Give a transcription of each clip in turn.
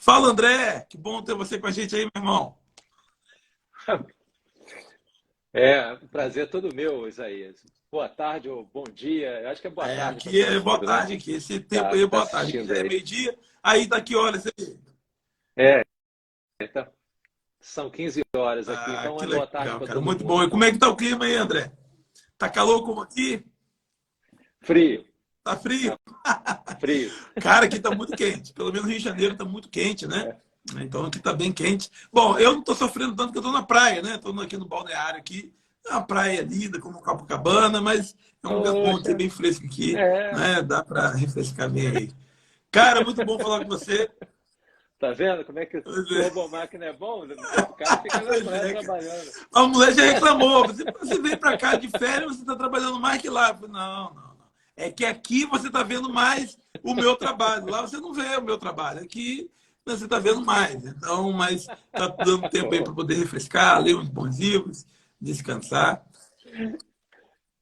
Fala, André! Que bom ter você com a gente aí, meu irmão. O prazer é todo meu, Isaías. Boa tarde ou bom dia. Eu acho que é boa tarde para Aqui você é boa contigo, né? tarde, aqui. Esse tempo Tá, aí é tá boa tarde. Aqui assistindo já é aí. meio-dia. Aí daqui horas aí. É, então, são 15 horas aqui, Ah, então que é boa tarde legal, para cara. todo Muito mundo, bom. E como então. é que tá o clima aí, André? Tá calor como aqui? Frio, Tá frio? tá frio. Cara, aqui tá muito quente. Pelo menos no Rio de Janeiro tá muito quente, né? É. Então aqui tá bem quente. Bom, eu não tô sofrendo tanto que eu tô na praia, né? Tô aqui no balneário aqui. É uma praia linda, como Copacabana, mas é um lugar bom de ser Poxa, bem fresco aqui, é, né? Dá para refrescar bem aí. Cara, muito bom falar com você. tá vendo como é que Pois é, turbomáquina é bom? O cara fica na pois praia é, cara. trabalhando. A mulher já reclamou. Você veio para cá de férias, você está trabalhando mais que lá. Eu falei, não, não, não. É que aqui você está vendo mais o meu trabalho. Lá você não vê o meu trabalho. Aqui você está vendo mais. Então, mas está dando tempo aí para Pô, poder refrescar, ler uns bons livros, descansar.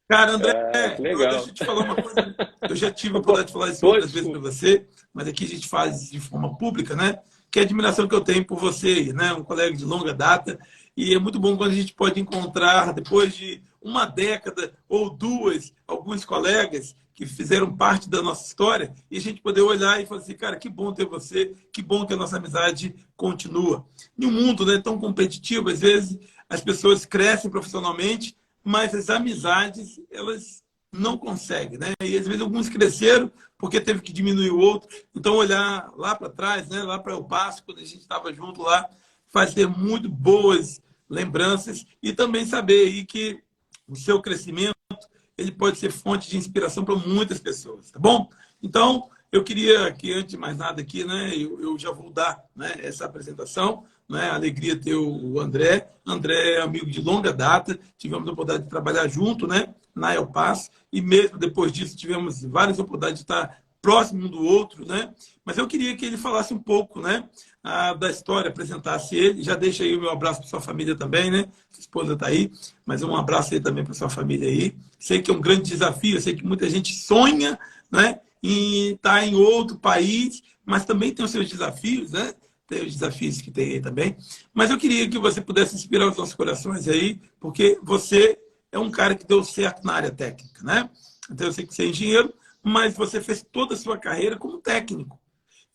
Cara, André, que deixa legal. eu te falar uma coisa. Eu já tive a Pô, oportunidade de falar isso pô, outras vezes para desculpa. você, mas aqui a gente faz de forma pública, né? Que é a admiração que eu tenho por você, né? Um colega de longa data. E é muito bom quando a gente pode encontrar, depois de uma década ou duas, alguns colegas que fizeram parte da nossa história e a gente poder olhar e falar assim, cara, que bom ter você, que bom que a nossa amizade continua. Em um mundo, né, tão competitivo, às vezes as pessoas crescem profissionalmente, mas as amizades, elas não conseguem, né? E às vezes alguns cresceram porque teve que diminuir o outro. Então, olhar lá para trás, né? Lá para o passo, quando a gente estava junto lá, faz ter muito boas lembranças e também saber aí que o seu crescimento ele pode ser fonte de inspiração para muitas pessoas, tá bom? Então, eu queria que, antes de mais nada aqui, né, eu já vou dar, né, essa apresentação, né, alegria ter o André. André é amigo de longa data, tivemos a oportunidade de trabalhar junto, né, na Elpaz, e mesmo depois disso tivemos várias oportunidades de estar próximo um do outro, né? Mas eu queria que ele falasse um pouco, né, da história, apresentasse ele. Já deixa aí o meu abraço para sua família também, né? Sua esposa está aí, mas um abraço aí também para sua família aí. Sei que é um grande desafio, sei que muita gente sonha, né, em estar em outro país, mas também tem os seus desafios, né? Tem os desafios que tem aí também. Mas eu queria que você pudesse inspirar os nossos corações aí, porque você é um cara que deu certo na área técnica, né? Então eu sei que você é engenheiro, mas você fez toda a sua carreira como técnico.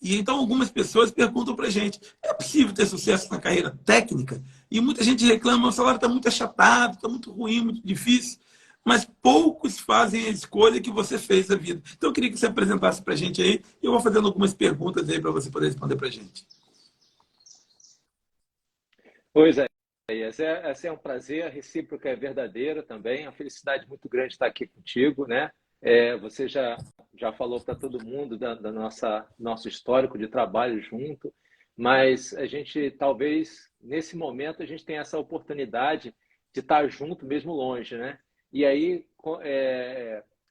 E então algumas pessoas perguntam para a gente: é possível ter sucesso na carreira técnica? E muita gente reclama: o salário está muito achatado, está muito ruim, muito difícil. Mas poucos fazem a escolha que você fez da vida. Então eu queria que você apresentasse para a gente aí. E eu vou fazendo algumas perguntas aí para você poder responder para a gente. Pois é, esse é um prazer, a recíproca é verdadeira também, é uma felicidade muito grande estar aqui contigo, né? Você já falou para todo mundo da nosso histórico de trabalho junto, mas a gente talvez nesse momento a gente tenha essa oportunidade de estar junto mesmo longe, né? E aí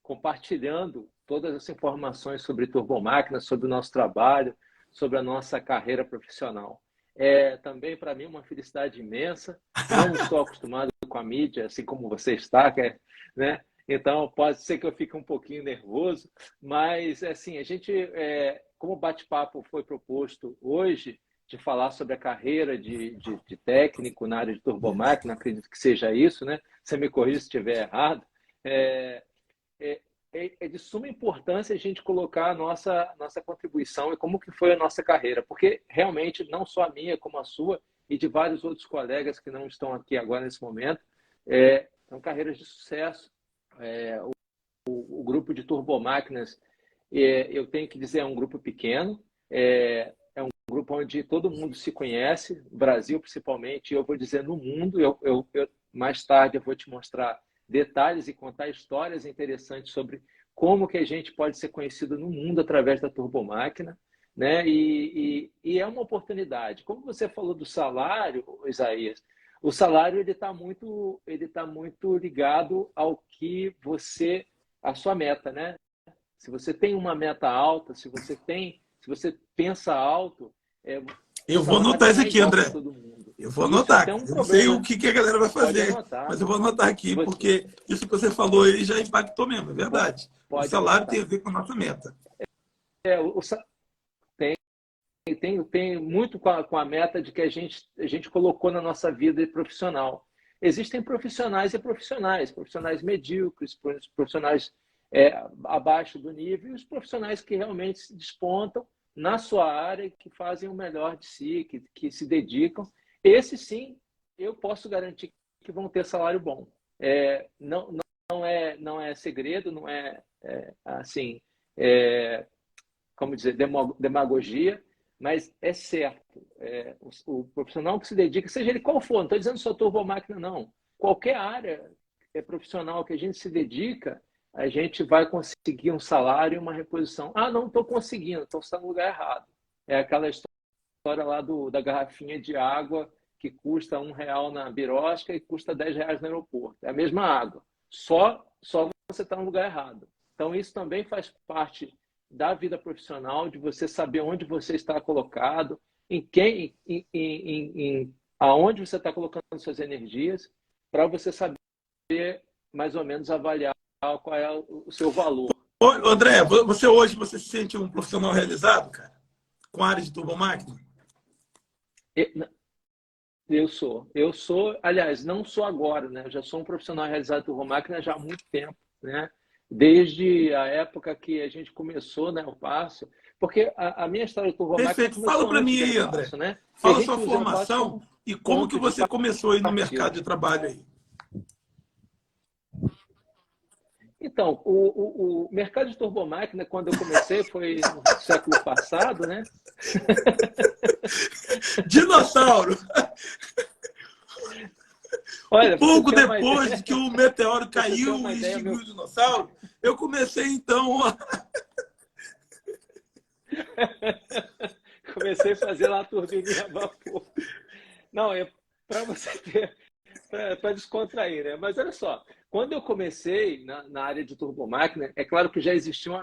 compartilhando todas as informações sobre turbomáquina, sobre o nosso trabalho, sobre a nossa carreira profissional. É também para mim uma felicidade imensa. Não estou acostumado com a mídia, assim como você está, né? Então pode ser que eu fique um pouquinho nervoso, mas assim a gente, como o bate-papo foi proposto hoje de falar sobre a carreira de técnico na área de turbomáquina, acredito que seja isso, né? Você me corrija se estiver errado. É, é, é de suma importância a gente colocar a nossa contribuição e como que foi a nossa carreira, porque realmente não só a minha, como a sua e de vários outros colegas que não estão aqui agora nesse momento, são carreiras de sucesso. É, o grupo de turbomáquinas, eu tenho que dizer, é um grupo pequeno, é um grupo onde todo mundo se conhece, Brasil principalmente, e eu vou dizer no mundo, mais tarde eu vou te mostrar detalhes e contar histórias interessantes sobre como que a gente pode ser conhecido no mundo através da turbomáquina, né? E é uma oportunidade. Como você falou do salário, Isaías, o salário ele tá muito ligado ao que você, a sua meta, né? Se você tem uma meta alta, se você pensa alto, o Eu vou salário anotar não isso é aqui, igual para André. todo mundo. Eu vou Isso é anotar, até cara. um Eu não sei o problema. que a galera vai Pode fazer, anotar. mas eu vou anotar aqui, Você porque isso que você falou aí já impactou mesmo, é verdade. O pode salário tem anotar. a ver com a nossa meta. É, o, tem muito com a meta de que a gente colocou na nossa vida profissional. Existem profissionais e profissionais, profissionais medíocres, profissionais abaixo do nível, e os profissionais que realmente se despontam na sua área, que fazem o melhor de si, que se dedicam. Esses, sim, eu posso garantir que vão ter salário bom. Não é segredo, não é, assim, como dizer, demagogia, mas é certo. O profissional que se dedica, seja ele qual for, não estou dizendo só turbomáquina, não. Qualquer área profissional que a gente se dedica, a gente vai conseguir um salário e uma reposição. Ah, não estou conseguindo, então está no lugar errado. É aquela história lá da garrafinha de água que custa R$ 1 na birosca e custa R$ 10 no aeroporto. É a mesma água. Só você está no lugar errado. Então, isso também faz parte da vida profissional, de você saber onde você está colocado, aonde você está colocando suas energias, para você saber mais ou menos avaliar qual é o seu valor. Ô, André, hoje se sente um profissional realizado, cara? Com a área de turbomáquina? Eu sou, aliás, não sou agora, né? Eu já sou um profissional realizado de turbomáquina já há muito tempo, né? Desde a época que a gente começou, né, o Passo, porque a minha história de turbomáquina Perfeito. Fala para mim aí, André. Passo, né? Fala sua formação e como que você começou aí no mercado de trabalho aí. Então, o mercado de turbomáquina, quando eu comecei, foi no século passado, né? Dinossauro! Olha, pouco depois que o meteoro caiu e extinguiu o dinossauro, eu comecei, então... Comecei a fazer lá a turbininha a vapor. Não, para você ter... Para descontrair, né? Mas olha só, quando eu comecei na área de turbomáquina, é claro que já existiam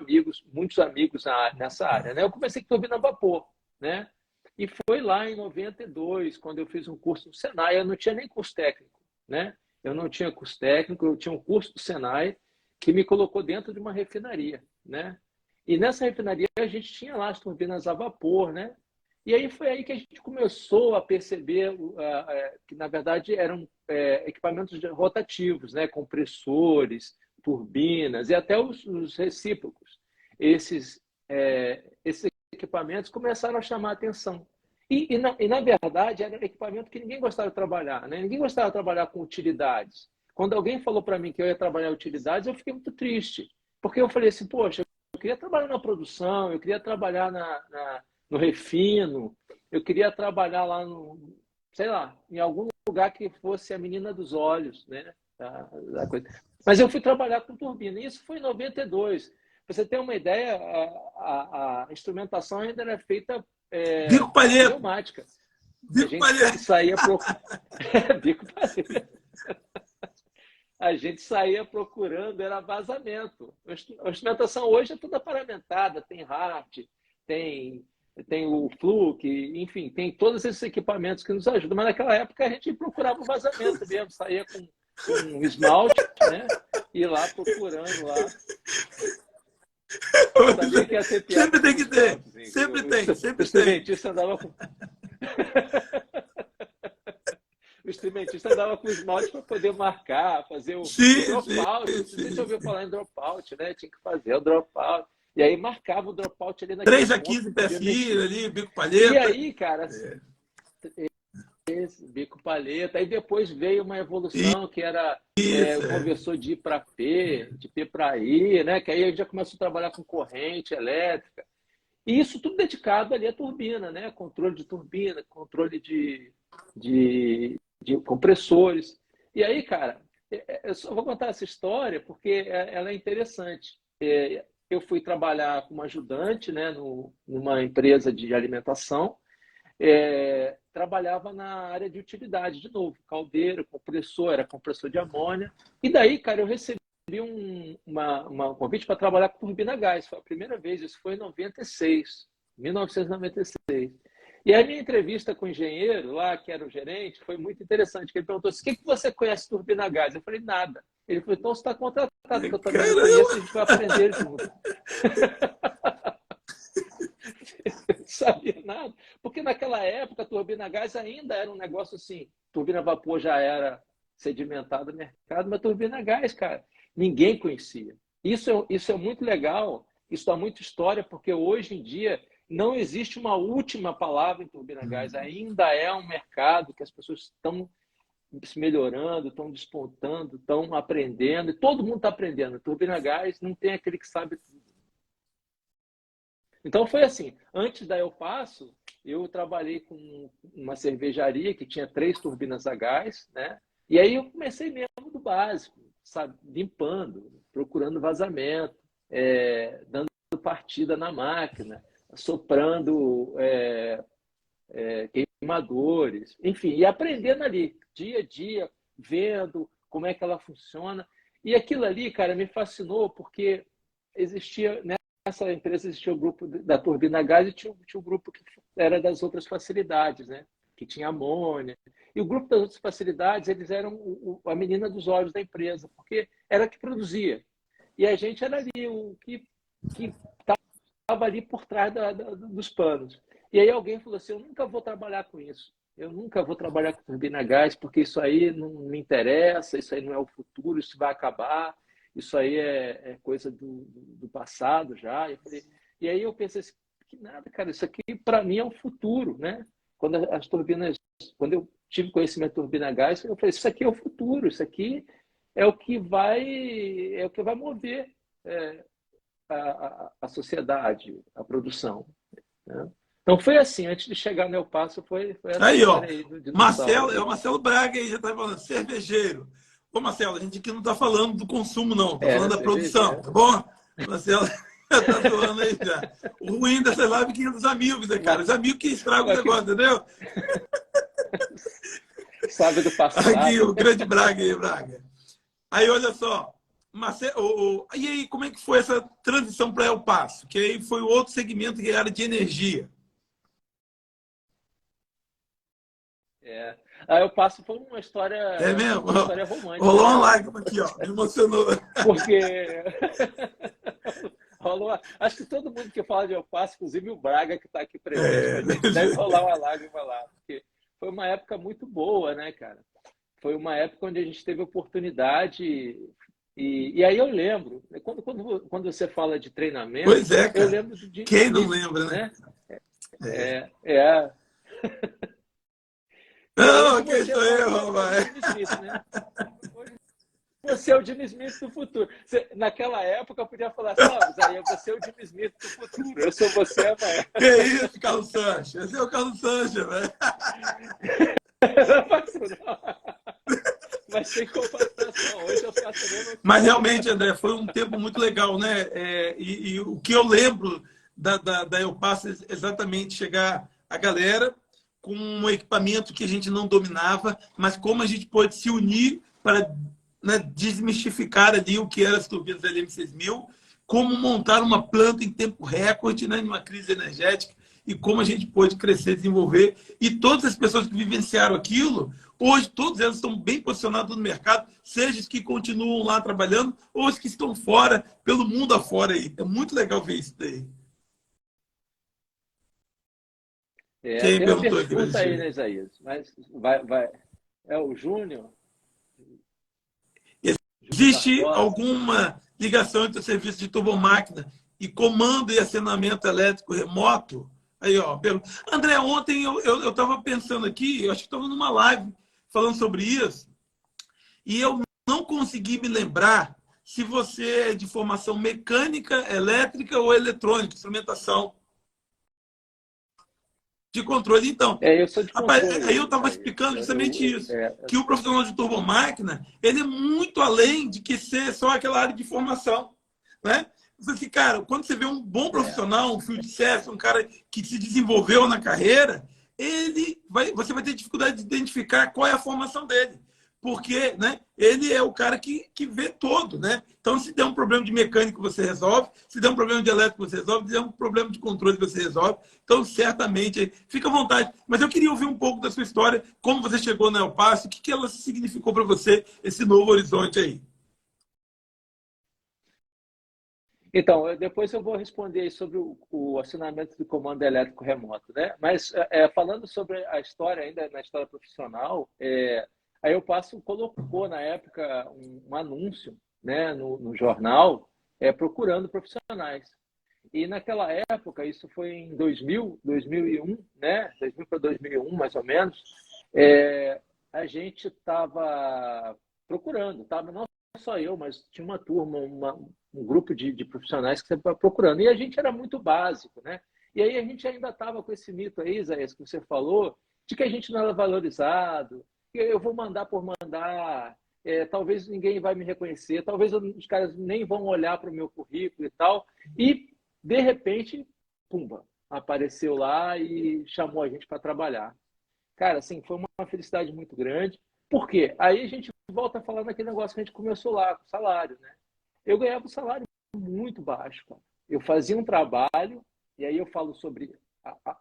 muitos amigos nessa área, né? Eu comecei com turbina a vapor, né? E foi lá em 92, quando eu fiz um curso no Senai. Eu não tinha nem curso técnico, né? Eu não tinha curso técnico, eu tinha um curso do Senai que me colocou dentro de uma refinaria, né? E nessa refinaria a gente tinha lá as turbinas a vapor, né? E aí foi aí que a gente começou a perceber que, na verdade, eram equipamentos rotativos, né? Compressores, turbinas e até os recíprocos. Esses equipamentos começaram a chamar a atenção. E na verdade, era equipamento que ninguém gostava de trabalhar, né? Ninguém gostava de trabalhar com utilidades. Quando alguém falou para mim que eu ia trabalhar em utilidades, eu fiquei muito triste. Porque eu falei assim, poxa, eu queria trabalhar na produção, eu queria trabalhar no refino, eu queria trabalhar lá sei lá, em algum lugar que fosse a menina dos olhos, né? Da coisa. Mas eu fui trabalhar com turbina. E isso foi em 92. Para você ter uma ideia, a instrumentação ainda era feita pneumática. Bico palheto. Saía Bico palheto. A gente saía procurando, era vazamento. A instrumentação hoje é toda paramentada, tem HART, tem o Fluke, enfim, tem todos esses equipamentos que nos ajudam. Mas naquela época a gente procurava o vazamento mesmo, saía com um esmalte, né? E lá procurando lá. Sempre tem que ter. Sempre tem. O instrumentista andava com... O instrumentista andava com esmalte para poder marcar, fazer o dropout. Você já ouviu falar em dropout, né? Tinha que fazer o dropout. E aí marcava o dropout ali naquele 3 a 15 pé fino ali, bico palheta. E aí, cara, esse bico palheta. Aí depois veio uma evolução que era o conversor de I para P, de P para I, né? Que aí a gente já começou a trabalhar com corrente elétrica. E isso tudo dedicado ali à turbina, né? Controle de turbina, controle de compressores. E aí, cara, eu só vou contar essa história porque ela é interessante. Eu fui trabalhar como ajudante, né, numa empresa de alimentação. Trabalhava na área de utilidade, de novo, caldeira, compressor, era compressor de amônia. E daí, cara, eu recebi um convite para trabalhar com turbina a gás. Foi a primeira vez, isso foi em 1996. E a minha entrevista com o engenheiro lá, que era o gerente, foi muito interessante. Ele perguntou assim, o que você conhece turbina a gás? Eu falei, nada. Ele falou, então você está contratado, que eu também não conheço, a gente vai aprender junto. sabia nada. Porque naquela época a turbina a gás ainda era um negócio assim. Turbina a vapor já era sedimentada no mercado, mas turbina a gás, cara, ninguém conhecia. Isso é muito legal, isso dá muita história, porque hoje em dia não existe uma última palavra em turbina a gás. Ainda é um mercado que as pessoas estão se melhorando, estão despontando, estão aprendendo, e todo mundo está aprendendo. Turbina a gás não tem aquele que sabe tudo. Então foi assim, antes da Eu Passo, eu trabalhei com uma cervejaria que tinha 3 turbinas a gás, né? E aí eu comecei mesmo do básico, sabe? Limpando, procurando vazamento, dando partida na máquina, soprando queimadores, enfim, e aprendendo ali, dia a dia, vendo como é que ela funciona. E aquilo ali, cara, me fascinou porque existia, nessa empresa existia o grupo da turbina a gás e tinha o grupo que era das outras facilidades, né? Que tinha amônia. E o grupo das outras facilidades, eles eram a menina dos olhos da empresa, porque era que produzia. E a gente era ali o que estava ali por trás dos panos. E aí alguém falou assim, eu nunca vou trabalhar com isso. Eu nunca vou trabalhar com turbina a gás, porque isso aí não me interessa, isso aí não é o futuro, isso vai acabar, isso aí é coisa do passado já. E aí eu pensei assim, que nada, cara, isso aqui para mim é o futuro, né? Quando eu tive conhecimento de turbina a gás, eu falei, isso aqui é o futuro, isso aqui é o que vai mover a sociedade, a produção, né? Então foi assim, antes de chegar no Eu Passo, foi essa aí, ó, aí do Marcelo, é o Marcelo Braga aí, já está falando, cervejeiro. Ô, Marcelo, a gente aqui não está falando do consumo, não, está falando da produção, tá bom? Marcelo está zoando aí já. O ruim dessa live é que é dos amigos, né, cara? Os amigos que estragam o negócio, entendeu? Sabe do passado. Aqui, o grande Braga aí, Braga. Aí, olha só, Marcelo, e aí, como é que foi essa transição para El Paso? Que aí foi outro segmento que era de energia. A El Paso foi uma história, mesmo? Uma história romântica. Rolou uma lágrima aqui, ó, me emocionou. Porque rolou, acho que todo mundo que fala de El Paso, inclusive o Braga que está aqui presente, deve rolar uma lágrima lá, porque foi uma época muito boa, né, cara? Foi uma época onde a gente teve oportunidade. E aí eu lembro, quando você fala de treinamento, pois é, cara. Eu lembro de. Quem não lembra, né? Não, quem sou eu, rapaz? Você é o Jimmy Smith do futuro. Naquela época eu podia falar assim, Zé, você é o Jimmy Smith do futuro. Eu sou você amanhã. Que isso, Carlos Sanches? Esse é o Carlos Sanches, velho. Não faço, não. Mas sem comparação. Hoje eu faço mesmo. Mas realmente, André, foi um tempo muito legal, né? E o que eu lembro da Eu Passo é exatamente chegar a galera com um equipamento que a gente não dominava, mas como a gente pode se unir para, né, desmistificar ali o que eram as turbinas LM6000, como montar uma planta em tempo recorde, né, numa crise energética, e como a gente pôde crescer, desenvolver. E todas as pessoas que vivenciaram aquilo, hoje todos elas estão bem posicionados no mercado, seja os que continuam lá trabalhando, ou os que estão fora, pelo mundo afora aí. É muito legal ver isso daí. Quem perguntou aqui? Pergunta aí, né, Isaías? Mas vai. É o Júnior? Existe alguma ligação entre o serviço de turbomáquina e comando e acionamento elétrico remoto? Aí, ó, André, ontem eu estava pensando aqui, eu acho que estava numa live falando sobre isso, e eu não consegui me lembrar se você é de formação mecânica, elétrica ou eletrônica, instrumentação de controle. Então, eu sou de controle. Rapaz, aí eu estava explicando justamente isso, que o profissional de turbomáquina, ele é muito além de que ser só aquela área de formação, né? Porque, cara, quando você vê um bom profissional, um field service, um cara que se desenvolveu na carreira, você vai ter dificuldade de identificar qual é a formação dele. Porque, né, ele é o cara que vê todo, né? Então, se der um problema de mecânico, você resolve. Se der um problema de elétrico, você resolve. Se der um problema de controle, você resolve. Então, certamente, fica à vontade. Mas eu queria ouvir um pouco da sua história, como você chegou na El Paso, o que ela significou para você, esse novo horizonte aí. Então, depois eu vou responder aí sobre o acionamento do comando elétrico remoto, né? Mas falando sobre a história ainda, na história profissional, aí o Passo colocou na época um anúncio, né, no jornal, procurando profissionais. E naquela época, isso foi em 2000, 2001, né? 2000 para 2001, mais ou menos, a gente estava procurando, não só eu, mas tinha uma turma, um grupo de profissionais que estava procurando. E a gente era muito básico, né? E aí a gente ainda estava com esse mito aí, Isaías, que você falou, de que a gente não era valorizado, que eu vou mandar por mandar, talvez ninguém vai me reconhecer, talvez os caras nem vão olhar para o meu currículo e tal. E, de repente, pumba, apareceu lá e chamou a gente para trabalhar. Cara, assim, foi uma felicidade muito grande. Por quê? Aí a gente volta a falar daquele negócio que a gente começou lá, com o salário, né? Eu ganhava um salário muito baixo, cara. Eu fazia um trabalho, e aí eu falo sobre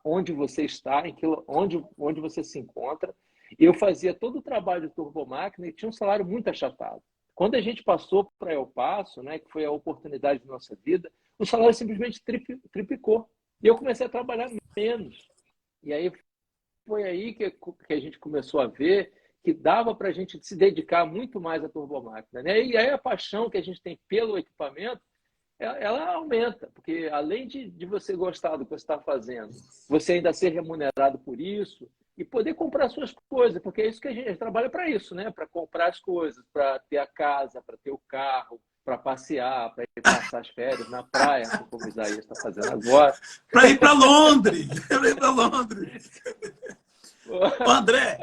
onde você está, onde você se encontra. Eu fazia todo o trabalho de turbomáquina e tinha um salário muito achatado. Quando a gente passou para El Paso, né, que foi a oportunidade da nossa vida, o salário simplesmente triplicou. E eu comecei a trabalhar menos. E aí foi aí que a gente começou a ver que dava para a gente se dedicar muito mais à turbomáquina, né? E aí a paixão que a gente tem pelo equipamento, ela aumenta, porque além de você gostar do que você está fazendo, você ainda ser remunerado por isso e poder comprar suas coisas, porque é isso que a gente trabalha para isso, né? Para comprar as coisas, para ter a casa, para ter o carro, para passear, para ir passar as férias na praia, como o Isaías está fazendo agora. Para ir para Londres! Para ir para Londres! Ô, André,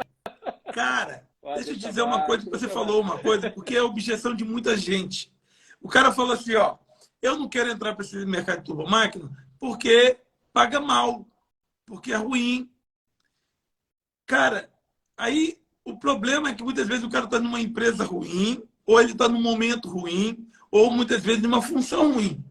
cara, deixa eu te dizer uma coisa, que você falou uma coisa, porque é a objeção de muita gente. O cara falou assim, ó, eu não quero entrar para esse mercado de turbomáquina porque paga mal, porque é ruim. Cara, aí o problema é que muitas vezes o cara está numa empresa ruim, ou ele está num momento ruim, ou muitas vezes numa função ruim.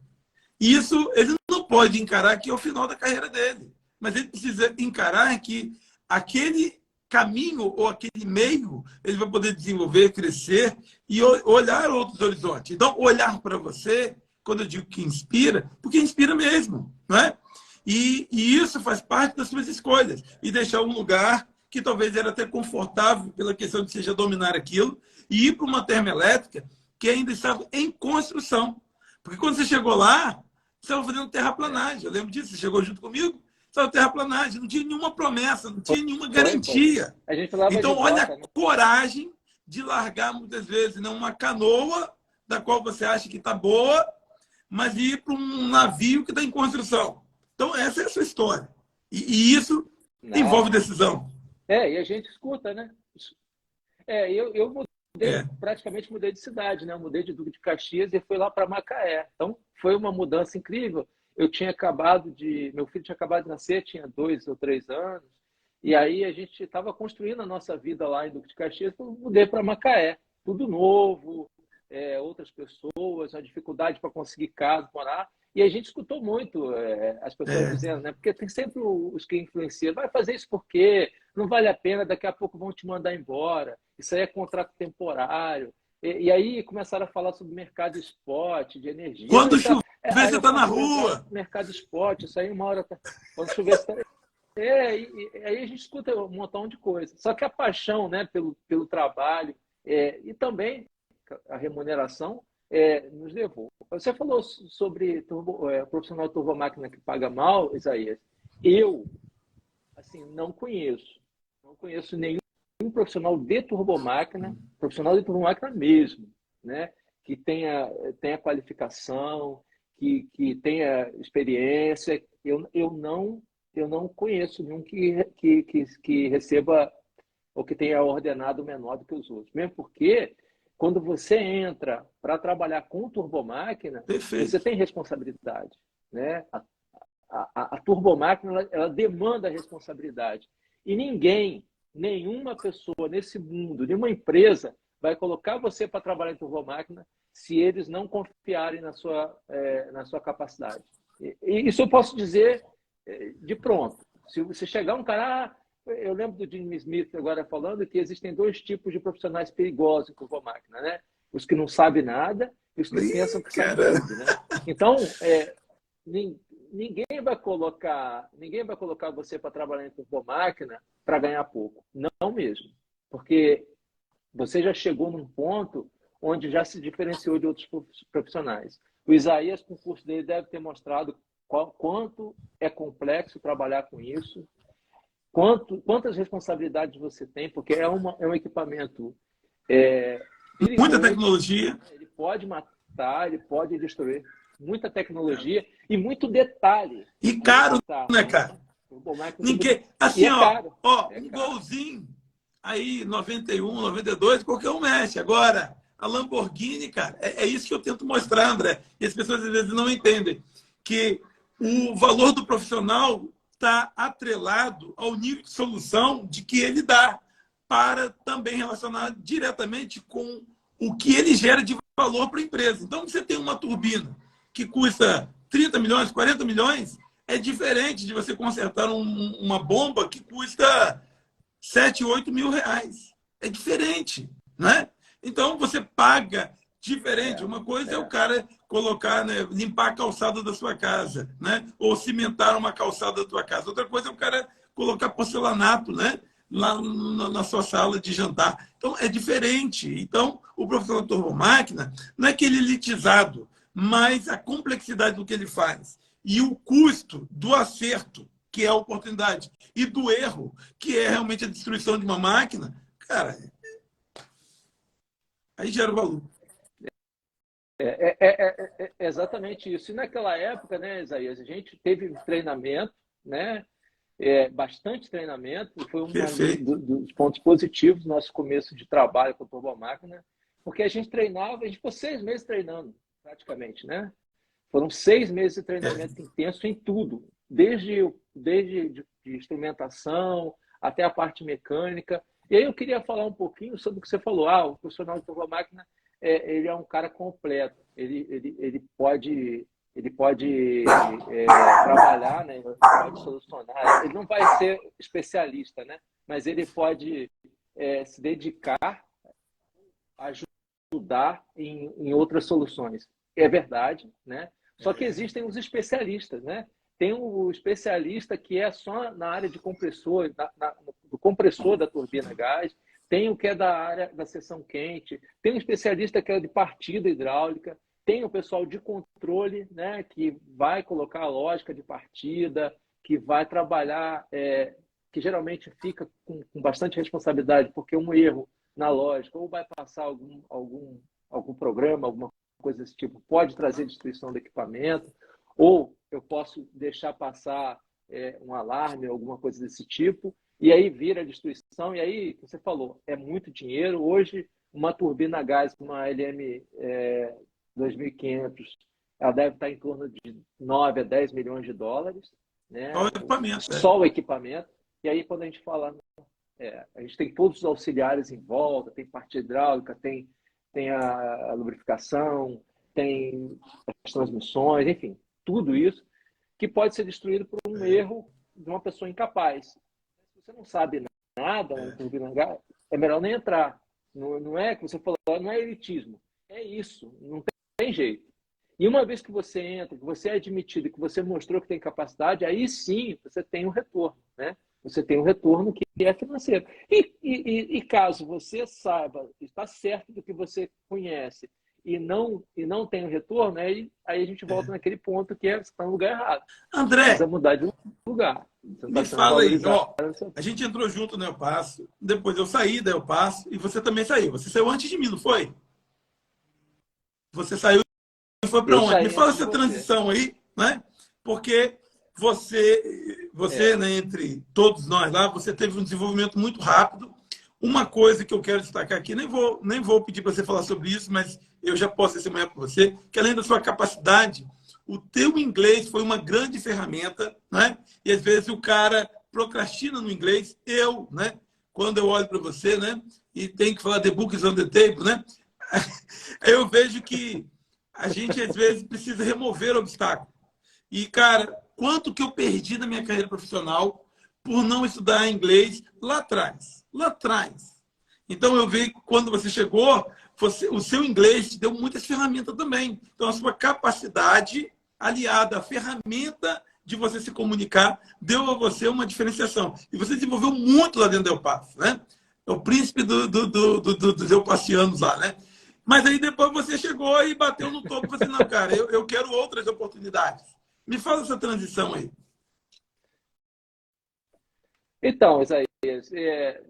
E isso ele não pode encarar que é o final da carreira dele. Mas ele precisa encarar que aquele caminho ou aquele meio ele vai poder desenvolver, crescer e olhar outros horizontes. Então, olhar para você, quando eu digo que inspira, porque inspira mesmo, não é? E isso faz parte das suas escolhas. E deixar um lugar que talvez era até confortável pela questão de você já dominar aquilo e ir para uma termoelétrica que ainda estava em construção. Porque quando você chegou lá, você estava fazendo terraplanagem. Eu lembro disso, você chegou junto comigo, estava terraplanagem, não tinha nenhuma promessa, não tinha nenhuma garantia. A gente falava então, de olha bota, a né? coragem de largar, muitas vezes, não uma canoa, da qual você acha que está boa, mas ir para um navio que está em construção. Então, essa é a sua história. E isso envolve decisão. E a gente escuta, né? Eu mudei, É. praticamente mudei de cidade, né? Eu mudei de Duque de Caxias e fui lá para Macaé. Então, foi uma mudança incrível. Meu filho tinha acabado de nascer, tinha 2 ou 3 anos, e aí a gente estava construindo a nossa vida lá em Duque de Caxias, então eu mudei para Macaé. Tudo novo, outras pessoas, uma dificuldade para conseguir casa, morar. E a gente escutou muito as pessoas dizendo, né? Porque tem sempre os que influenciam. Vai fazer isso por quê? Não vale a pena, daqui a pouco vão te mandar embora. Isso aí é contrato temporário. E aí começaram a falar sobre mercado spot, de energia. Quando chover, você está na rua. Mercado spot, isso aí uma hora... Quando chover, você está... E aí a gente escuta um montão de coisa. Só que a paixão, né, pelo trabalho e também a remuneração nos levou. Você falou sobre profissional de turbomáquina que paga mal, Isaías. Eu, assim, não conheço nenhum profissional de turbomáquina mesmo, né, que tenha qualificação, que tenha experiência. Eu não conheço nenhum que receba ou que tenha ordenado menor do que os outros. Mesmo porque, quando você entra para trabalhar com turbomáquina, Perfeito. você tem responsabilidade, né? A turbomáquina, ela demanda responsabilidade. E nenhuma pessoa nesse mundo, nenhuma empresa vai colocar você para trabalhar em turbomáquina se eles não confiarem na sua capacidade. E isso eu posso dizer de pronto. Se você chegar um cara... Eu lembro do Jim Smith agora falando que existem 2 tipos de profissionais perigosos em turbomáquina, né? Os que não sabem nada os que pensam que são Cara. grandes, né? Então, ninguém vai colocar você para trabalhar em turbomáquina para ganhar pouco. Não mesmo. Porque você já chegou num ponto onde já se diferenciou de outros profissionais. O Isaías, com o curso dele, deve ter mostrado quanto é complexo trabalhar com isso, quantas responsabilidades você tem, porque é um equipamento perigoso. Muita tecnologia. Ele pode matar, ele pode destruir. Muita tecnologia e muito detalhe. E caro, né, cara? Ninguém... Assim, um golzinho, aí 91, 92, qualquer um mexe. Agora, a Lamborghini, cara, é isso que eu tento mostrar, André. E as pessoas às vezes não entendem. Que o valor do profissional está atrelado ao nível de solução de que ele dá, para também relacionar diretamente com o que ele gera de valor para a empresa. Então, você tem uma turbina que custa 30 milhões, 40 milhões, é diferente de você consertar uma bomba que custa 7, 8 mil reais. É diferente, né? Então, você paga diferente. Uma coisa é o cara colocar, né, limpar a calçada da sua casa, né? Ou cimentar uma calçada da sua casa. Outra coisa é o cara colocar porcelanato, né, lá na sua sala de jantar. Então, é diferente. Então, o profissional de turbomáquina não é aquele elitizado, mas a complexidade do que ele faz e o custo do acerto, que é a oportunidade, e do erro, que é realmente a destruição de uma máquina, cara, aí gera o valor. É exatamente isso. E naquela época, né, Isaías, a gente teve treinamento, né? Bastante treinamento, foi um dos pontos positivos do nosso começo de trabalho com a turbomáquina, porque a gente treinava, a gente ficou 6 meses treinando, praticamente, né? Foram 6 meses de treinamento intenso em tudo, desde de instrumentação até a parte mecânica. E aí eu queria falar um pouquinho sobre o que você falou. O profissional de turbomáquina, ele é um cara completo, ele pode trabalhar, né? Ele pode solucionar. Ele não vai ser especialista, né? Mas ele pode se dedicar a ajudar em outras soluções. É verdade, né? Só que existem os especialistas, né? Tem o especialista que é só na área de compressor, do compressor da turbina a gás. Tem o que é da área da seção quente. Tem um especialista que é de partida hidráulica. Tem o pessoal de controle, né, que vai colocar a lógica de partida, que vai trabalhar, que geralmente fica com bastante responsabilidade, porque um erro na lógica ou vai passar algum programa, alguma coisa desse tipo, pode trazer destruição do equipamento, ou eu posso deixar passar um alarme, alguma coisa desse tipo, e aí vira a destruição, e aí, você falou, é muito dinheiro. Hoje, uma turbina a gás, uma LM 2500, ela deve estar em torno de 9 a 10 milhões de dólares, né? Só o equipamento. Só o equipamento. E aí, quando a gente fala, a gente tem todos os auxiliares em volta, tem parte hidráulica, tem a lubrificação, tem as transmissões, enfim, tudo isso que pode ser destruído por um erro de uma pessoa incapaz. Se você não sabe nada, é melhor nem entrar. Não é que você falou, não é elitismo. É isso, não tem jeito. E uma vez que você entra, que você é admitido, que você mostrou que tem capacidade, aí sim você tem um retorno, né? Você tem um retorno que é financeiro. E caso você saiba, está certo do que você conhece e não tem um retorno, aí a gente volta naquele ponto que você está no lugar errado. André, precisa mudar de lugar. Me fala aí, a gente entrou junto na El Paso, depois eu saí da El Paso e você também saiu. Você saiu antes de mim, não foi? Você saiu e foi para onde? Me fala essa transição aí, né? Porque você, né, entre todos nós lá, você teve um desenvolvimento muito rápido. Uma coisa que eu quero destacar aqui, nem vou pedir para você falar sobre isso, mas eu já posso testemunhar para você, que além da sua capacidade, o teu inglês foi uma grande ferramenta, né? E às vezes o cara procrastina no inglês. Né? Quando eu olho para você, né? E tem que falar the book is on the table, né? Eu vejo que a gente às vezes precisa remover obstáculos. E, cara, quanto que eu perdi na minha carreira profissional por não estudar inglês lá atrás. Então, eu vi que quando você chegou, o seu inglês te deu muitas ferramentas também. Então, a sua capacidade aliada à ferramenta de você se comunicar deu a você uma diferenciação. E você desenvolveu muito lá dentro do El Paso, né? É o príncipe dos eupacianos lá, né? Mas aí depois você chegou e bateu no topo e falou assim, não, cara, eu quero outras oportunidades. Me fala essa transição aí. Então, Isaías,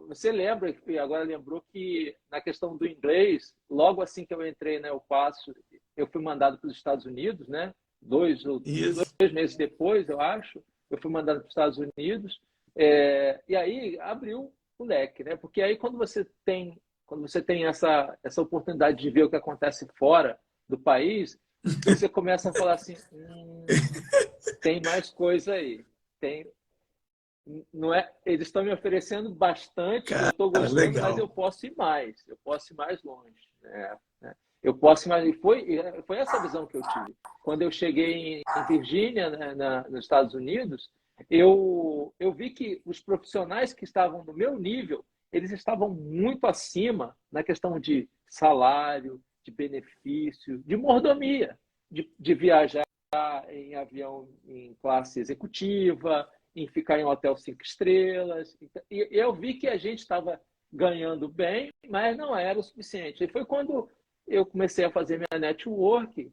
você lembra, e agora lembrou que na questão do inglês, logo assim que eu entrei na El Paso, eu fui mandado para os Estados Unidos, né? Dois Isso. meses depois, eu acho, eu fui mandado para os Estados Unidos, e aí abriu o leque, né? Porque aí quando você tem essa oportunidade de ver o que acontece fora do país, você começa a falar assim, tem mais coisa aí, não é, eles estão me oferecendo bastante, eu Cara, estou gostando, mas legal. eu posso ir mais longe, né? Eu posso ir mais, e foi essa visão que eu tive. Quando eu cheguei em Virgínia, né, nos Estados Unidos, eu vi que os profissionais que estavam no meu nível, eles estavam muito acima na questão de salário, de benefício, de mordomia, de viajar em avião em classe executiva, em ficar em hotel 5 estrelas. E eu vi que a gente estava ganhando bem, mas não era o suficiente. E foi quando eu comecei a fazer minha network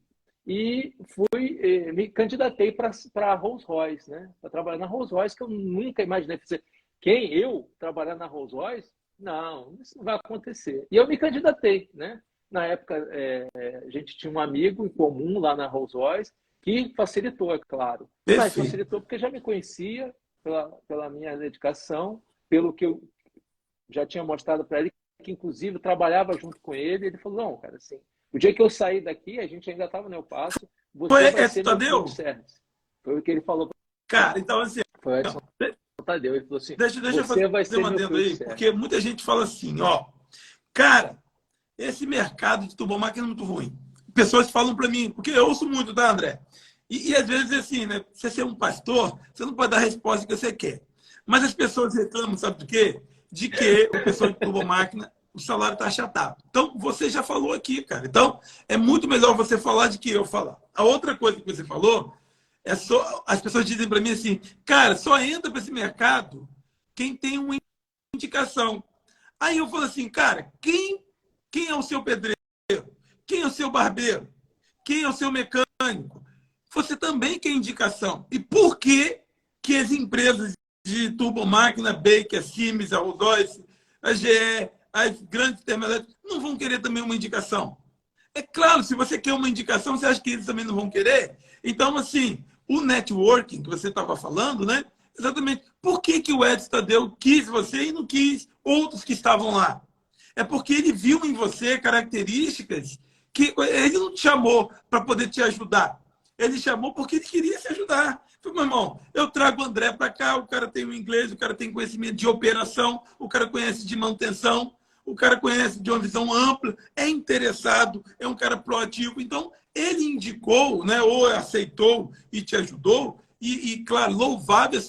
e me candidatei para a Rolls-Royce, né? Para trabalhar na Rolls-Royce, que eu nunca imaginei fazer. Eu trabalhar na Rolls-Royce? Não, isso não vai acontecer. E eu me candidatei, né? Na época, a gente tinha um amigo em comum lá na Rolls-Royce, que facilitou, é claro. Mas Perfeito. facilitou porque já me conhecia pela minha dedicação, pelo que eu já tinha mostrado para ele, que inclusive eu trabalhava junto com ele. Ele falou, não, cara, assim, o dia que eu sair daqui, a gente ainda estava no El Paso, Foi você vai ser Edson meu field Tadeu? service. Foi o que ele falou para Cara, mim. então assim, Foi o Edson Tadeu. Ele falou assim, deixa eu você fazer vai um ser meu adendo field aí, service. porque muita gente fala assim, ó, cara, esse mercado de turbomáquina é muito ruim. Pessoas falam para mim, porque eu ouço muito, tá, André? E às vezes assim, né? Você ser um pastor, você não pode dar a resposta que você quer. Mas as pessoas reclamam, sabe do quê? De que o pessoal de turbomáquina, o salário está achatado. Então, você já falou aqui, cara. Então, é muito melhor você falar do que eu falar. A outra coisa que você falou é só. As pessoas dizem para mim assim, cara, só entra para esse mercado quem tem uma indicação. Aí eu falo assim, cara, quem é o seu pedreiro? Quem é o seu barbeiro? Quem é o seu mecânico? Você também quer indicação. E por que as empresas de turbomáquina, Baker, Siemens, a Rolls-Royce, a GE, as grandes termoelétricas, não vão querer também uma indicação? É claro, se você quer uma indicação, você acha que eles também não vão querer? Então, assim, o networking que você estava falando, né? Exatamente. Por que o Edson Tadeu quis você e não quis outros que estavam lá? É porque ele viu em você características que ele não te chamou para poder te ajudar. Ele chamou porque ele queria se ajudar. Falei, meu irmão, eu trago o André para cá, o cara tem o inglês, o cara tem conhecimento de operação, o cara conhece de manutenção, o cara conhece de uma visão ampla, é interessado, é um cara proativo. Então, ele indicou, né, ou aceitou e te ajudou, claro, louvável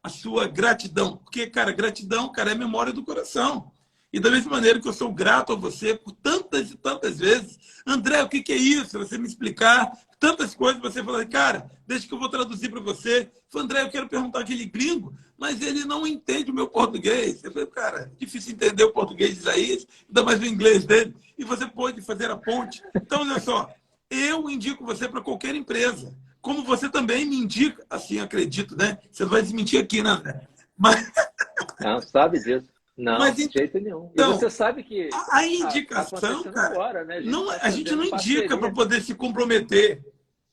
a sua gratidão. Porque, cara, gratidão, cara, é memória do coração. E da mesma maneira que eu sou grato a você por tantas e tantas vezes, André, o que é isso? Você me explicar tantas coisas, você falar, cara, deixa que eu vou traduzir para você. Falei, André, eu quero perguntar aquele gringo, mas ele não entende o meu português. Eu falei, cara, é difícil entender o português de Isaías, ainda mais o inglês dele, e você pode fazer a ponte. Então, olha só, eu indico você para qualquer empresa, como você também me indica, assim, acredito, né? Você não vai desmentir aqui, né, André? Mas, Não, sabe disso. Não, mas de jeito nenhum. E então, você sabe que a está indicação, acontecendo cara, agora, né? A gente não, está a gente não fazendo indica para parceria. poder se comprometer,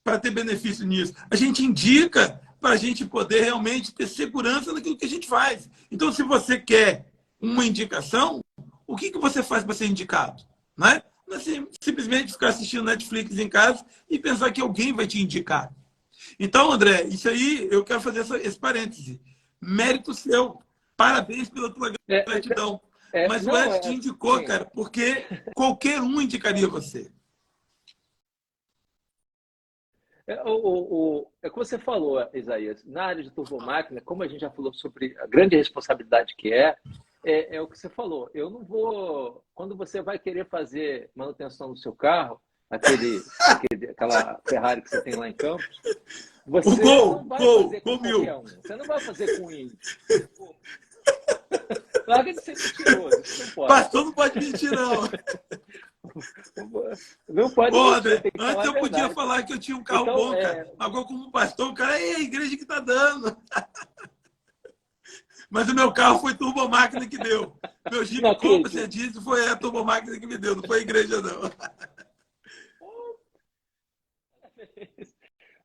para ter benefício nisso. A gente indica para a gente poder realmente ter segurança naquilo que a gente faz. Então, se você quer uma indicação, o que você faz para ser indicado? Né? Não é simplesmente ficar assistindo Netflix em casa e pensar que alguém vai te indicar. Então, André, isso aí, eu quero fazer esse parêntese. Mérito seu. Parabéns pela tua gratidão. Mas o Não, Ed te é indicou, assim, cara, porque qualquer um indicaria você. é o que você falou, Isaías, na área de turbomáquina, como a gente já falou sobre a grande responsabilidade que é, é o que você falou. Eu não vou. Quando você vai querer fazer manutenção do seu carro, aquela Ferrari que você tem lá em Campos, O você não gol, vai gol, fazer com gol qualquer mil. um. Você não vai fazer com o índio. Larga de ser mentiroso. Isso não pode. Pastor não pode mentir, não. Não pode Ô, mentir, André, tem que falar antes a eu podia verdade. falar que eu tinha um carro Então, bom, cara. Agora, como pastor, o cara é a igreja que tá dando. Mas o meu carro foi turbomáquina que deu. Meu não Jeep, como acredito. você disse, foi a turbomáquina que me deu, não foi a igreja, não.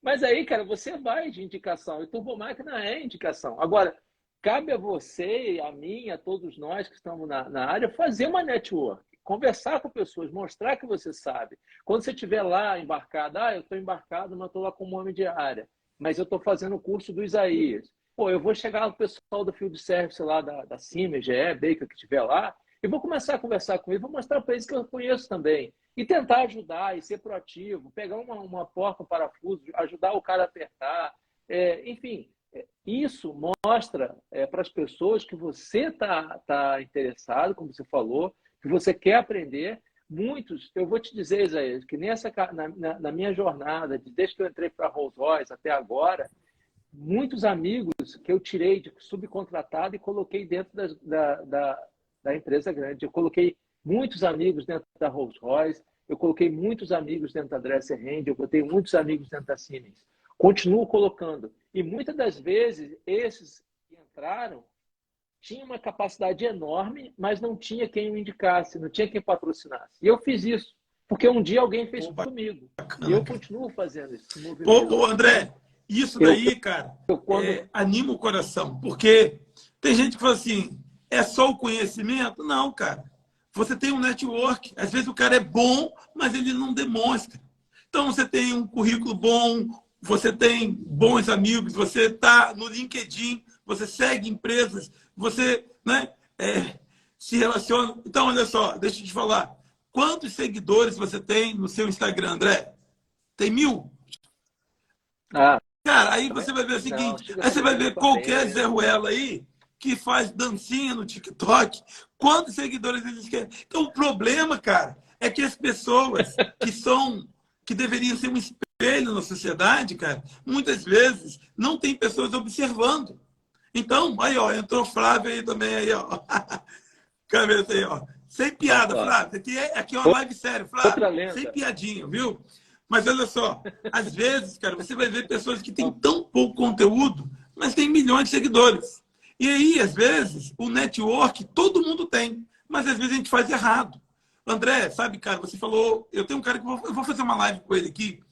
Mas aí, cara, você vai de indicação. E turbomáquina é indicação. Agora, cabe a você, a mim, a todos nós que estamos na área, fazer uma network. Conversar com pessoas, mostrar que você sabe. Quando você estiver lá embarcado, eu estou embarcado, mas estou lá como homem de área. Mas eu estou fazendo o curso do Isaías. Pô, eu vou chegar lá o pessoal do Field Service lá da Siemens, GE, Baker, que estiver lá, e vou começar a conversar com eles, vou mostrar para eles que eu conheço também. E tentar ajudar e ser proativo, pegar uma porta, um parafuso, ajudar o cara a apertar. Enfim, isso mostra para as pessoas que você tá interessado, como você falou, que você quer aprender. Muitos, eu vou te dizer, Isaías, que na minha jornada, desde que eu entrei para a Rolls-Royce até agora, muitos amigos que eu tirei de subcontratado e coloquei dentro da empresa grande. Eu coloquei muitos amigos dentro da Rolls-Royce, eu coloquei muitos amigos dentro da Dresser Rand, eu botei muitos amigos dentro da Siemens. Continuo colocando. E muitas das vezes, esses que entraram tinham uma capacidade enorme, mas não tinha quem o indicasse, não tinha quem patrocinasse. E eu fiz isso, porque um dia alguém fez comigo. E eu continuo fazendo esse movimento. Ô, André, isso daí, cara, anima o coração. Porque tem gente que fala assim, é só o conhecimento? Não, cara. Você tem um network. Às vezes o cara é bom, mas ele não demonstra. Então você tem um currículo bom, você tem bons amigos, você está no LinkedIn, você segue empresas, você se relaciona. Então, olha só, deixa eu te falar. Quantos seguidores você tem no seu Instagram, André? Tem 1000? Cara, aí você vai ver o seguinte, aí você vai ver qualquer Zé Ruela aí que faz dancinha no TikTok, quantos seguidores eles querem. Então, o problema, cara, é que as pessoas que deveriam ser um espelho na sociedade, cara, muitas vezes não tem pessoas observando. Então, aí, ó, entrou Flávio aí também, aí, ó. Cabeça aí, ó. Sem piada, Flávio. Aqui é uma live séria, Flávio. Sem piadinha, viu? Mas olha só, às vezes, cara, você vai ver pessoas que têm tão pouco conteúdo, mas têm milhões de seguidores. E aí, às vezes, o network todo mundo tem, mas às vezes a gente faz errado. André, sabe, cara, você falou, eu tenho um cara que eu vou fazer uma live com ele aqui,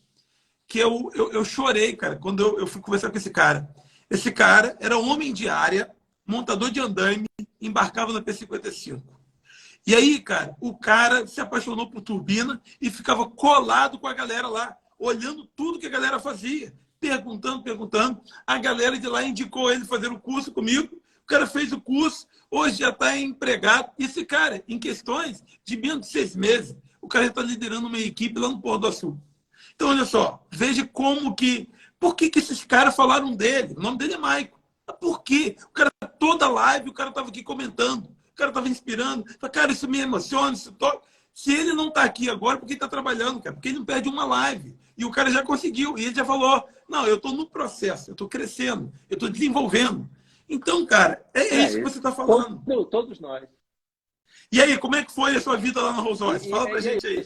que eu chorei, cara, quando eu fui conversar com esse cara. Esse cara era homem de área, montador de andaime, embarcava na P55. E aí, cara, o cara se apaixonou por turbina e ficava colado com a galera lá, olhando tudo que a galera fazia, perguntando. A galera de lá indicou ele fazer o curso comigo. O cara fez o curso, hoje já está empregado. E esse cara, em questões de menos de 6 meses, o cara está liderando uma equipe lá no Pôr do Açul. Então, olha só, veja como que... Por que esses caras falaram dele? O nome dele é Maico. Por quê? O cara, toda live, o cara estava aqui comentando. O cara estava inspirando. Cara, isso me emociona, isso toca. Se ele não está aqui agora, porque ele está trabalhando, cara. Porque ele não perde uma live. E o cara já conseguiu. E ele já falou, não, eu estou no processo, eu estou crescendo, eu estou desenvolvendo. Então, cara, é isso que você está falando. Todos nós. E aí, como é que foi a sua vida lá na Rolls-Royce? Fala pra gente aí.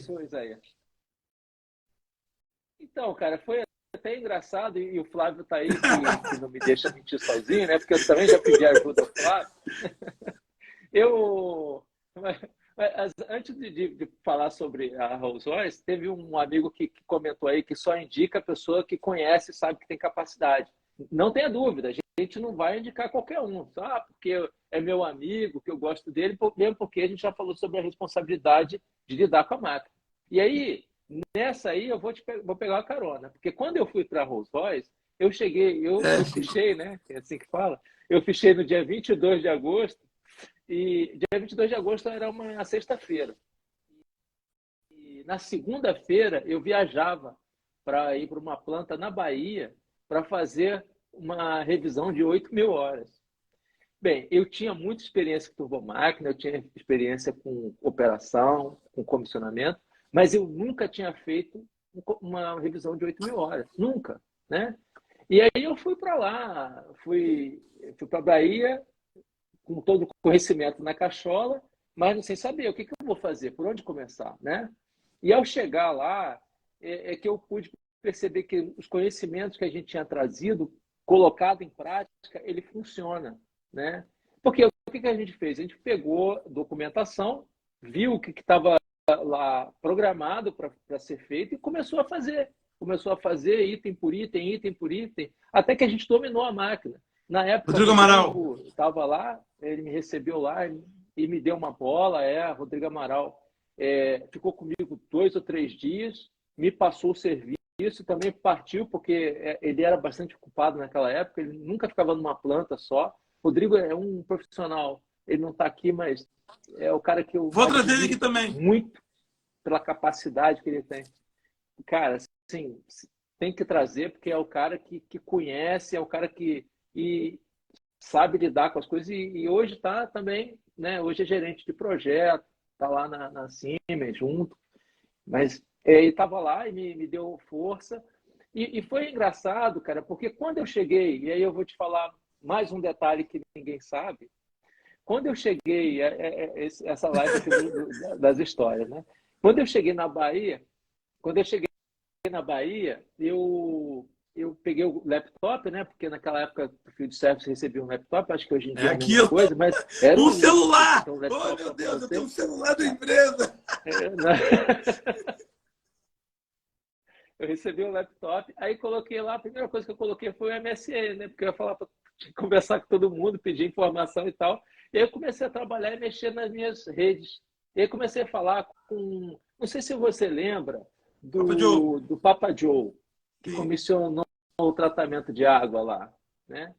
Então, cara, foi até engraçado, e o Flávio tá aí, que não me deixa mentir sozinho, né? Porque eu também já pedi ajuda ao Flávio. Antes de falar sobre a Rolls-Royce, teve um amigo que comentou aí que só indica a pessoa que conhece e sabe que tem capacidade. Não tenha dúvida, a gente não vai indicar qualquer um, só porque é meu amigo, que eu gosto dele, mesmo porque a gente já falou sobre a responsabilidade de lidar com a máquina. E aí, nessa aí, eu vou pegar uma carona, porque quando eu fui para a Rolls-Royce, eu fichei, né? É assim que fala. Eu fichei no dia 22 de agosto, e dia 22 de agosto era uma sexta-feira. E na segunda-feira, eu viajava para ir para uma planta na Bahia para fazer uma revisão de 8.000 horas. Bem, eu tinha muita experiência com turbomáquina, eu tinha experiência com operação, com comissionamento, mas eu nunca tinha feito uma revisão de 8.000 horas. Nunca, né? E aí eu fui para lá, fui para a Bahia com todo o conhecimento na cachola, mas sem saber o que eu vou fazer, por onde começar, né? E ao chegar lá, é que eu pude perceber que os conhecimentos que a gente tinha trazido, colocado em prática, ele funciona, né? Porque o que a gente fez? A gente pegou documentação, viu o que estava lá programado para ser feito e começou a fazer. Começou a fazer item por item, item por item, até que a gente dominou a máquina. Na época, o Rodrigo Amaral. Rodrigo estava lá, ele me recebeu lá e me deu uma bola, Rodrigo Amaral. Ficou comigo 2 ou 3 dias, me passou o serviço, também partiu, porque ele era bastante ocupado naquela época, ele nunca ficava numa planta só. Rodrigo é um profissional, ele não está aqui, mas é o cara que eu vou trazer ele aqui também muito pela capacidade que ele tem. Cara, assim, tem que trazer, porque é o cara que conhece, é o cara que sabe lidar com as coisas e hoje está também, né? Hoje é gerente de projeto, está lá na Siemens junto, mas ele estava lá e me deu força. E foi engraçado, cara, porque quando eu cheguei, e aí eu vou te falar mais um detalhe que ninguém sabe, quando eu cheguei, essa live aqui das histórias, né? Quando eu cheguei na Bahia, eu peguei o laptop, né? Porque naquela época o Field Service recebia um laptop, acho que hoje em dia é a mesma coisa, mas era um celular! Um oh, meu Deus, eu tenho um celular da empresa! Eu recebi um laptop, aí coloquei lá, a primeira coisa que eu coloquei foi o MSN, né? Porque eu ia falar para conversar com todo mundo, pedir informação e tal. E aí eu comecei a trabalhar e mexer nas minhas redes. E aí comecei a falar com... Não sei se você lembra do Papa Joe, que comissionou o tratamento de água lá, né?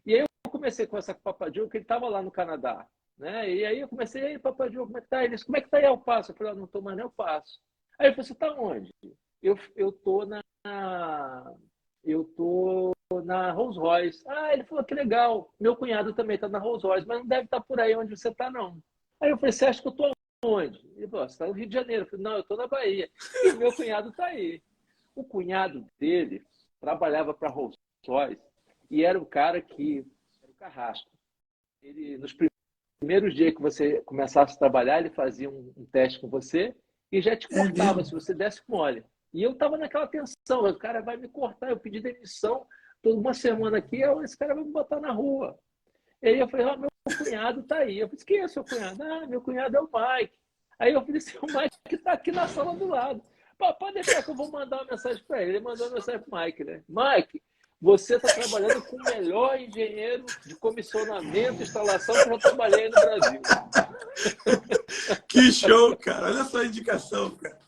E aí eu comecei com essa Papa Joe, que ele estava lá no Canadá, né? E aí eu comecei, aí Papa Joe, como é que tá? Ele disse, como é que tá aí El Paso? Eu falei, não estou mais nem El Paso. Aí ele falou, você está onde? Eu tô na Rolls Royce. Ah, ele falou que legal. Meu cunhado também está na Rolls Royce, mas não deve estar por aí onde você está, não. Aí eu falei, você acha que eu estou onde? Ele falou, você está no Rio de Janeiro. Eu falei, não, eu estou na Bahia. E meu cunhado está aí. O cunhado dele trabalhava para a Rolls Royce e era o cara que era o carrasco. Ele, nos primeiros dias que você começasse a trabalhar, ele fazia um teste com você e já te cortava se você desse mole. E eu estava naquela tensão, o cara vai me cortar, eu pedi demissão, toda uma semana aqui, esse cara vai me botar na rua. E aí eu falei, meu cunhado está aí. Eu falei, quem é seu cunhado? Ah, meu cunhado é o Mike. Aí eu falei assim, o Mike está aqui na sala do lado. Pode deixar que eu vou mandar uma mensagem para ele. Ele mandou uma mensagem para o Mike, né? Mike, você está trabalhando com o melhor engenheiro de comissionamento e instalação que eu já trabalhei no Brasil. Que show, cara. Olha só a indicação, cara.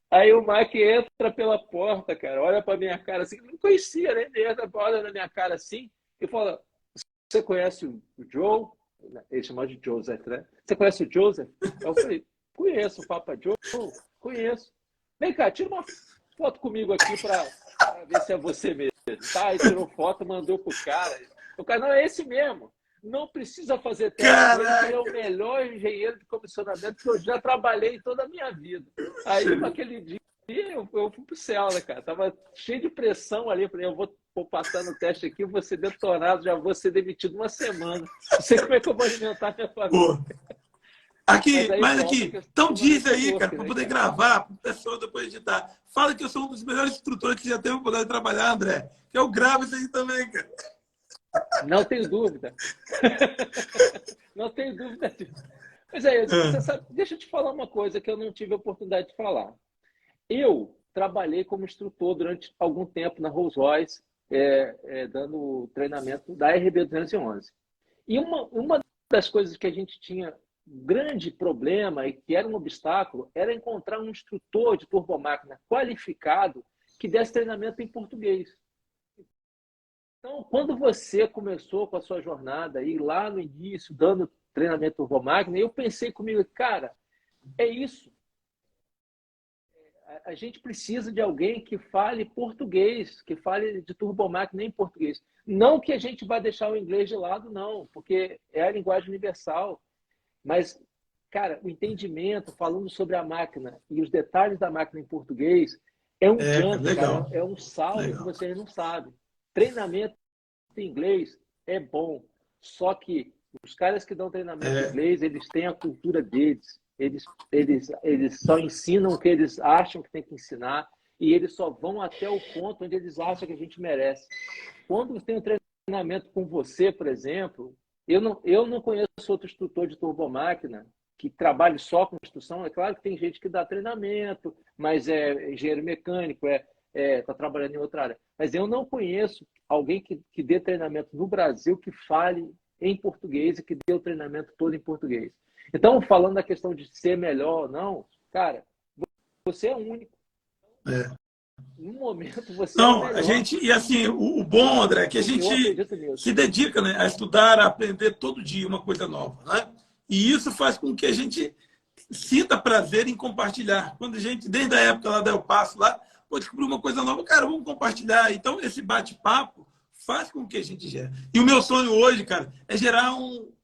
Aí o Mike entra pela porta, cara, olha para minha cara assim, não conhecia, né? Ele entra, olha na minha cara assim e fala, você conhece o Joe? Ele chamava de Joseph, né? Você conhece o Joseph? Eu falei, conheço o Papa Joe, conheço. Vem cá, tira uma foto comigo aqui para ver se é você mesmo. Tá, aí tirou foto, mandou pro cara. O cara, não, é esse mesmo. Não precisa fazer teste, ele é o melhor engenheiro de comissionamento que eu já trabalhei toda a minha vida. Aí, naquele dia, eu fui pro céu, né, cara? Tava cheio de pressão ali. Falei, eu vou passar no teste aqui, vou ser detonado, já vou ser demitido uma semana. Não sei como é que eu vou alimentar minha família. Mas aqui, então diz aí, cara, para poder gravar, para o pessoal depois editar. Fala que eu sou um dos melhores instrutores que já teve o poder de trabalhar, André. Que eu gravo isso aí também, cara. Não tenho dúvida. Não tenho dúvida disso. Mas aí, você sabe, deixa eu te falar uma coisa que eu não tive a oportunidade de falar. Eu trabalhei como instrutor durante algum tempo na Rolls Royce, dando treinamento da RB 211. E uma das coisas que a gente tinha grande problema e que era um obstáculo era encontrar um instrutor de turbomáquina qualificado que desse treinamento em português. Então, quando você começou com a sua jornada aí lá no início, dando treinamento turbomáquina, eu pensei comigo, cara, é isso. A gente precisa de alguém que fale português, que fale de turbomáquina em português. Não que a gente vai deixar o inglês de lado, não, porque é a linguagem universal. Mas, cara, o entendimento, falando sobre a máquina e os detalhes da máquina em português, é um jump, cara, legal, é um salto que legal. vocês não sabem. Treinamento em inglês é bom, só que os caras que dão treinamento em É, inglês, eles têm a cultura deles. Eles só ensinam o que eles acham que tem que ensinar e eles só vão até o ponto onde eles acham que a gente merece. Quando tem um treinamento com você, por exemplo, eu não conheço outro instrutor de turbomáquina que trabalhe só com instrução. É claro que tem gente que dá treinamento, mas é engenheiro mecânico, está trabalhando em outra área. Mas eu não conheço alguém que dê treinamento no Brasil que fale em português e que dê o treinamento todo em português. Então, falando da questão de ser melhor ou não, cara, você é único. é. No momento, você é o Não, a melhor. gente, e assim, o bom, André, é que a Eu gente acredito nisso. se dedica, né, a estudar, a aprender todo dia uma coisa nova, né? E isso faz com que a gente sinta prazer em compartilhar. Quando a gente, desde a época lá da Eu Passo, lá, pô, descobrir uma coisa nova, cara, vamos compartilhar. Então, esse bate-papo faz com que a gente gere. E o meu sonho hoje, cara, é gerar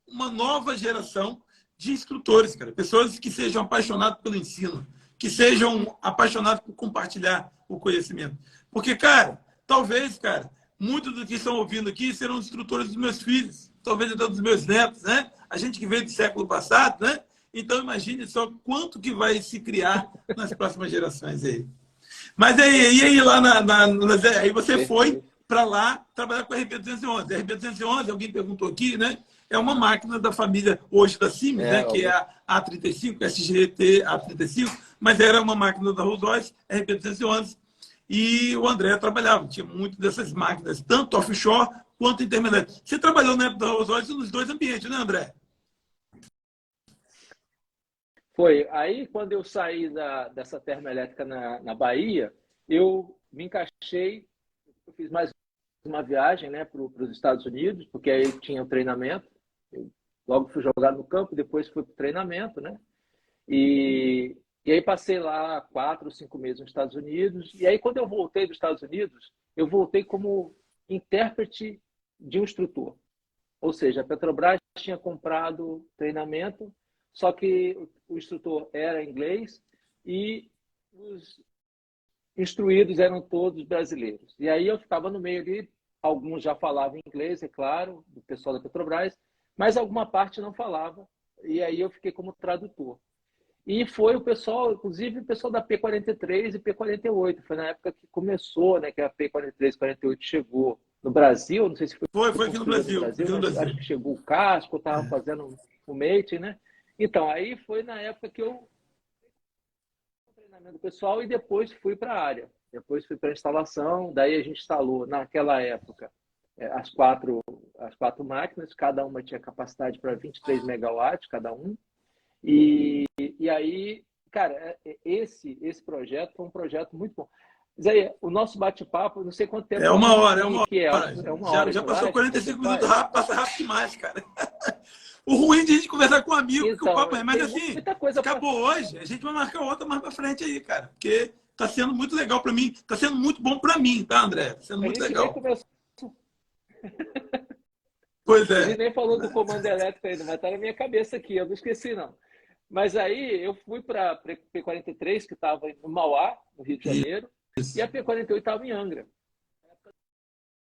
uma nova geração de instrutores, cara. Pessoas que sejam apaixonadas pelo ensino, que sejam apaixonados por compartilhar o conhecimento. Porque, cara, talvez, cara, muitos dos que estão ouvindo aqui serão instrutores dos meus filhos, talvez até dos meus netos, né? A gente que veio do século passado, né? Então, imagine só quanto que vai se criar nas próximas gerações aí. Mas aí, e aí lá aí você foi Perfeito. para lá trabalhar com a RB211. A RB211, alguém perguntou aqui, né? É uma máquina da família hoje da Siemens, né? Que é a A35, SGT A35, mas era uma máquina da Rolls-Royce, RB211. E o André trabalhava, tinha muito dessas máquinas, tanto offshore quanto intermediário. Você trabalhou na época da Rolls-Royce nos dois ambientes, né, André? Foi. Aí, quando eu saí dessa termoelétrica na Bahia, eu me encaixei, eu fiz mais uma viagem, né, para os Estados Unidos, porque aí tinha o treinamento. Eu logo fui jogado no campo, depois fui para o treinamento, né? E aí passei lá 4 ou 5 meses nos Estados Unidos. E aí, quando eu voltei dos Estados Unidos, eu voltei como intérprete de um instrutor. Ou seja, a Petrobras tinha comprado treinamento, só que o instrutor era inglês e os instruídos eram todos brasileiros. E aí eu ficava no meio ali, alguns já falavam inglês, é claro, do pessoal da Petrobras, mas alguma parte não falava. E aí eu fiquei como tradutor. E foi o pessoal, inclusive o pessoal da P43 e P48. Foi na época que começou, né, que a P43 e 48 chegou no Brasil. Não sei se foi Foi aqui no construída no Brasil. Brasil, Aqui no mas Brasil. acho que chegou o casco, estava É. fazendo o mating, né? Então, aí foi na época que eu treinamento pessoal e depois fui para a área. Depois fui para a instalação, daí a gente instalou, naquela época, as quatro máquinas, cada uma tinha capacidade para 23 megawatts, cada um. E aí, cara, esse projeto foi um projeto muito bom. Zé, o nosso bate-papo, não sei quanto tempo É uma hora, é uma que é. hora. É uma Já, hora já de passou live que você 45 minutos faz? rápido, passa rápido demais, cara. O ruim de a gente conversar com um amigo, que o Então, papo é, mas tem assim, muita coisa para. acabou hoje, a gente vai marcar outra mais pra frente aí, cara. Porque tá sendo muito legal pra mim, tá sendo muito bom pra mim, tá, André? Tá sendo A muito gente nem legal. começou. Pois A gente é. nem falou do comando elétrico ainda, mas tá na minha cabeça aqui, eu não esqueci, não. Mas aí eu fui para a P43, que estava no Mauá, no Rio de Janeiro, e a Isso. P48 estava em Angra.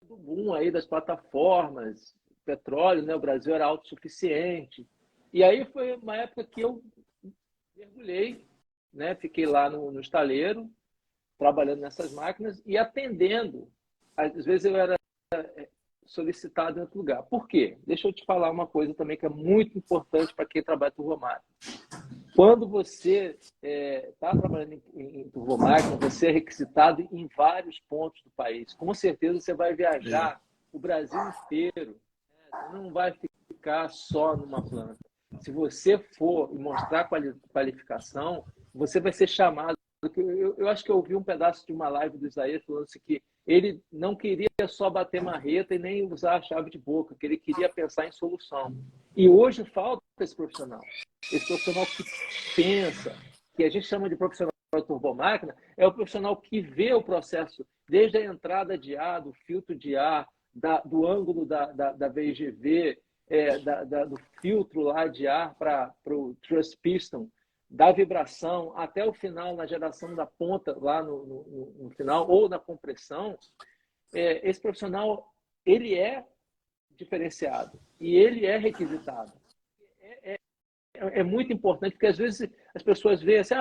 Do boom aí das plataformas, petróleo, né? O Brasil era autossuficiente. E aí foi uma época que eu mergulhei, né? Fiquei lá no estaleiro, trabalhando nessas máquinas e atendendo. Às vezes eu era solicitado em outro lugar. Por quê? Deixa eu te falar uma coisa também que é muito importante para quem trabalha com turbomáquina. Quando você está trabalhando em turbomáquina, você é requisitado em vários pontos do país. Com certeza você vai É. viajar o Brasil inteiro. Né? Você não vai ficar só numa planta. Se você for e mostrar qualificação, você vai ser chamado. Eu acho que eu ouvi um pedaço de uma live do Isaías falando assim que ele não queria só bater marreta e nem usar a chave de boca, que ele queria pensar em solução. E hoje falta esse profissional. Esse profissional que pensa, que a gente chama de profissional turbomáquina, é o profissional que vê o processo desde a entrada de ar, do filtro de ar, do ângulo da VGV, do filtro lá de ar para o thrust piston, da vibração até o final, na geração da ponta lá no final, ou na compressão, esse profissional, ele é diferenciado e ele é requisitado. É muito importante, porque às vezes as pessoas veem assim,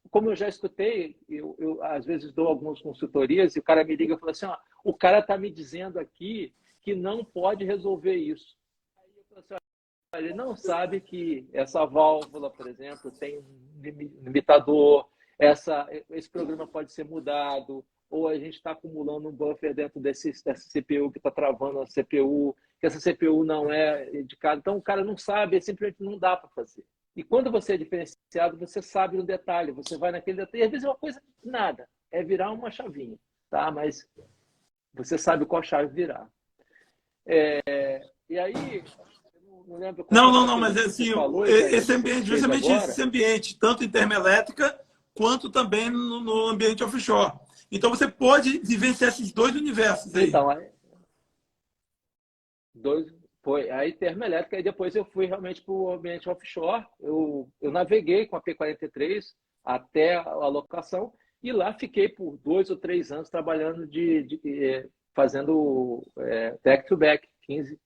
como eu já escutei, eu às vezes dou algumas consultorias e o cara me liga e fala assim, o cara está me dizendo aqui que não pode resolver isso. Aí eu falo assim, ele não sabe que essa válvula, por exemplo, tem um limitador, esse programa pode ser mudado, ou a gente está acumulando um buffer dentro dessa CPU que está travando a CPU, que essa CPU não é indicada. Então, o cara não sabe, simplesmente não dá para fazer. E quando você é diferenciado, você sabe no detalhe, você vai naquele detalhe. E às vezes é uma coisa nada, é virar uma chavinha, tá? Mas você sabe qual chave virar. E aí, eu não lembro qual Não, mas assim, esse ambiente, justamente esse ambiente, tanto em termoelétrica, quanto também no ambiente offshore. Então, você pode vivenciar esses dois universos aí. Então, foi aí termoelétrica, e depois eu fui realmente para o ambiente offshore. Eu naveguei com a P-43 até a locação, e lá fiquei por 2 ou 3 anos trabalhando fazendo back-to-back, 15,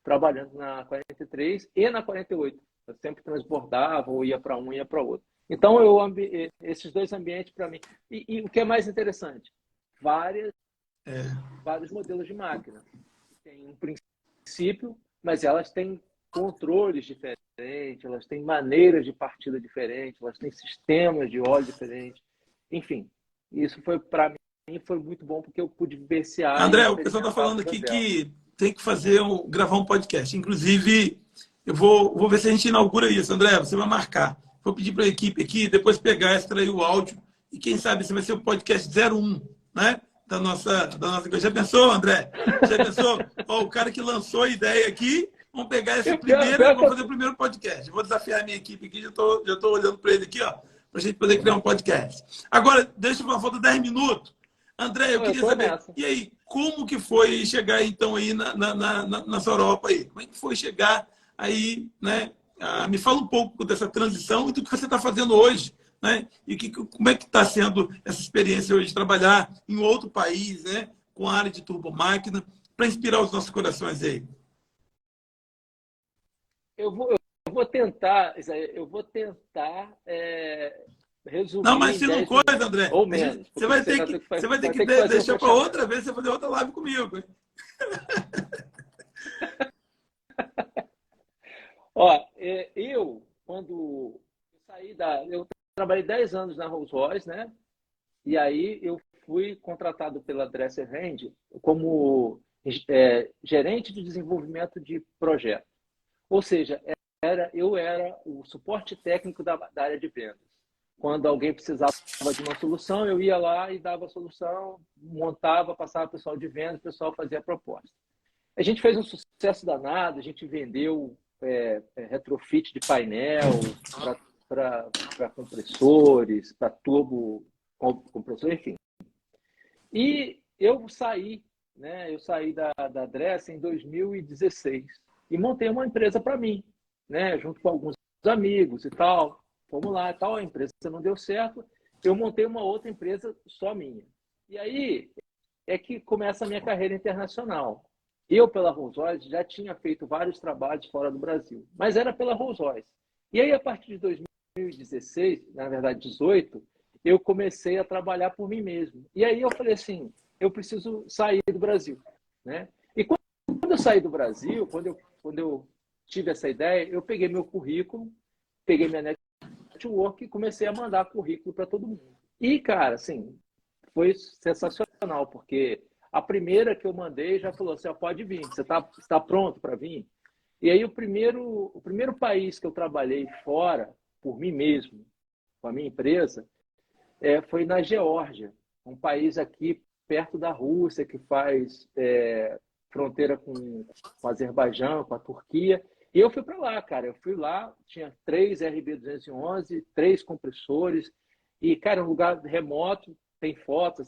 trabalhando na 43 e na 48. Eu sempre transbordava, ou ia para um, ia para outro. Então, esses dois ambientes para mim. E o que é mais interessante? Vários modelos de máquina. Tem um princípio, mas elas têm controles diferentes, elas têm maneiras de partida diferentes, elas têm sistemas de óleo diferentes. Enfim, isso foi, para mim, foi muito bom, porque eu pude vivenciar. André, o pessoal está falando aqui que tem que gravar um podcast. Inclusive, eu vou ver se a gente inaugura isso. André, você vai marcar. Vou pedir para a equipe aqui, depois pegar, extrair o áudio, e quem sabe esse vai ser o podcast 01, né? Da nossa coisa. Já pensou, André? Já pensou? O cara que lançou a ideia aqui, vamos pegar esse primeiro e vamos fazer o primeiro podcast. Vou desafiar a minha equipe aqui, já estou olhando para ele aqui, para a gente poder criar um podcast. Agora, deixa eu falta 10 minutos. André, eu queria saber, e aí, como que foi chegar então aí na Europa aí? Como é que foi chegar aí, né? Me fala um pouco dessa transição e do que você está fazendo hoje, né? E como é que está sendo essa experiência hoje de trabalhar em outro país, né? Com a área de turbomáquina, para inspirar os nossos corações aí. Eu vou tentar resumir. Não, mas se não coisa, André, ou menos. Você vai ter que deixar para outra vez você fazer outra live comigo. Quando saí eu trabalhei 10 anos na Rolls-Royce, né? E aí eu fui contratado pela Dresser Rand como gerente de desenvolvimento de projeto. Ou seja, eu era o suporte técnico da área de vendas. Quando alguém precisava de uma solução, eu ia lá e dava a solução, montava, passava para o pessoal de vendas, o pessoal fazia a proposta. A gente fez um sucesso danado, a gente vendeu retrofit de painel para compressores, para turbo compressor, enfim. E eu saí, né? Eu saí da Dresser em 2016 e montei uma empresa para mim, né? Junto com alguns amigos e tal. Fomos lá e tal, a empresa não deu certo. Eu montei uma outra empresa só minha. E aí é que começa a minha carreira internacional. Eu, pela Rolls-Royce, já tinha feito vários trabalhos fora do Brasil, mas era pela Rolls-Royce. E aí, a partir de 2016, na verdade 2018, eu comecei a trabalhar por mim mesmo. E aí eu falei assim, eu preciso sair do Brasil, né? E quando eu saí do Brasil, quando eu tive essa ideia, eu peguei meu currículo, peguei minha network e comecei a mandar currículo para todo mundo. E, cara, assim, foi sensacional, porque a primeira que eu mandei já falou assim, pode vir, você está pronto para vir? E aí o primeiro país que eu trabalhei fora, por mim mesmo, com a minha empresa, foi na Geórgia, um país aqui perto da Rússia, que faz fronteira com o Azerbaijão, com a Turquia. E eu fui para lá, cara. Eu fui lá, tinha 3 RB211, 3 compressores. E, cara, um lugar remoto, tem fotos.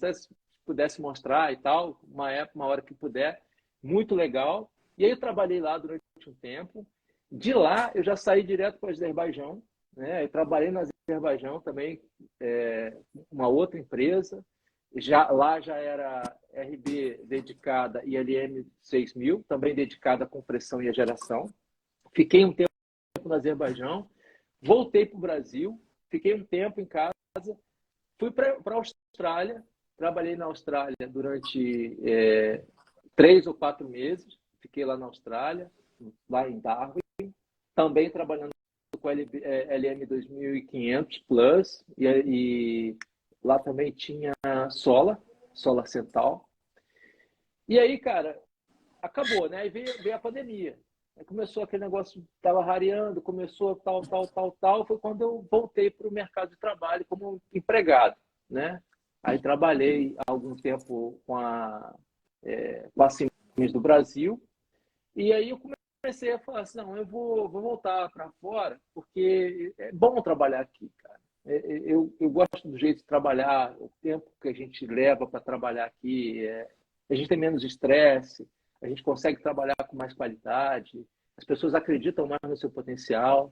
pudesse mostrar e tal, uma hora que puder. Muito legal. E aí eu trabalhei lá durante um tempo. De lá, eu já saí direto para o Azerbaijão, né? Eu trabalhei no Azerbaijão também, uma outra empresa. Lá já era RB dedicada e LM 6000, também dedicada à compressão e à geração. Fiquei um tempo no Azerbaijão, voltei para o Brasil, fiquei um tempo em casa, fui para a Austrália, trabalhei na Austrália durante 3 ou 4 meses, fiquei lá na Austrália, lá em Darwin, também trabalhando com LM 2500 Plus, e lá também tinha Solar Central. E aí, cara, acabou, né? Aí veio a pandemia. Aí começou aquele negócio, estava rareando, começou tal. Foi quando eu voltei para o mercado de trabalho como empregado, né? Aí trabalhei há algum tempo com a Siemens do Brasil. E aí eu comecei a falar assim, não, eu vou voltar para fora, porque é bom trabalhar aqui, cara. Eu gosto do jeito de trabalhar, o tempo que a gente leva para trabalhar aqui, a gente tem menos estresse, a gente consegue trabalhar com mais qualidade, as pessoas acreditam mais no seu potencial.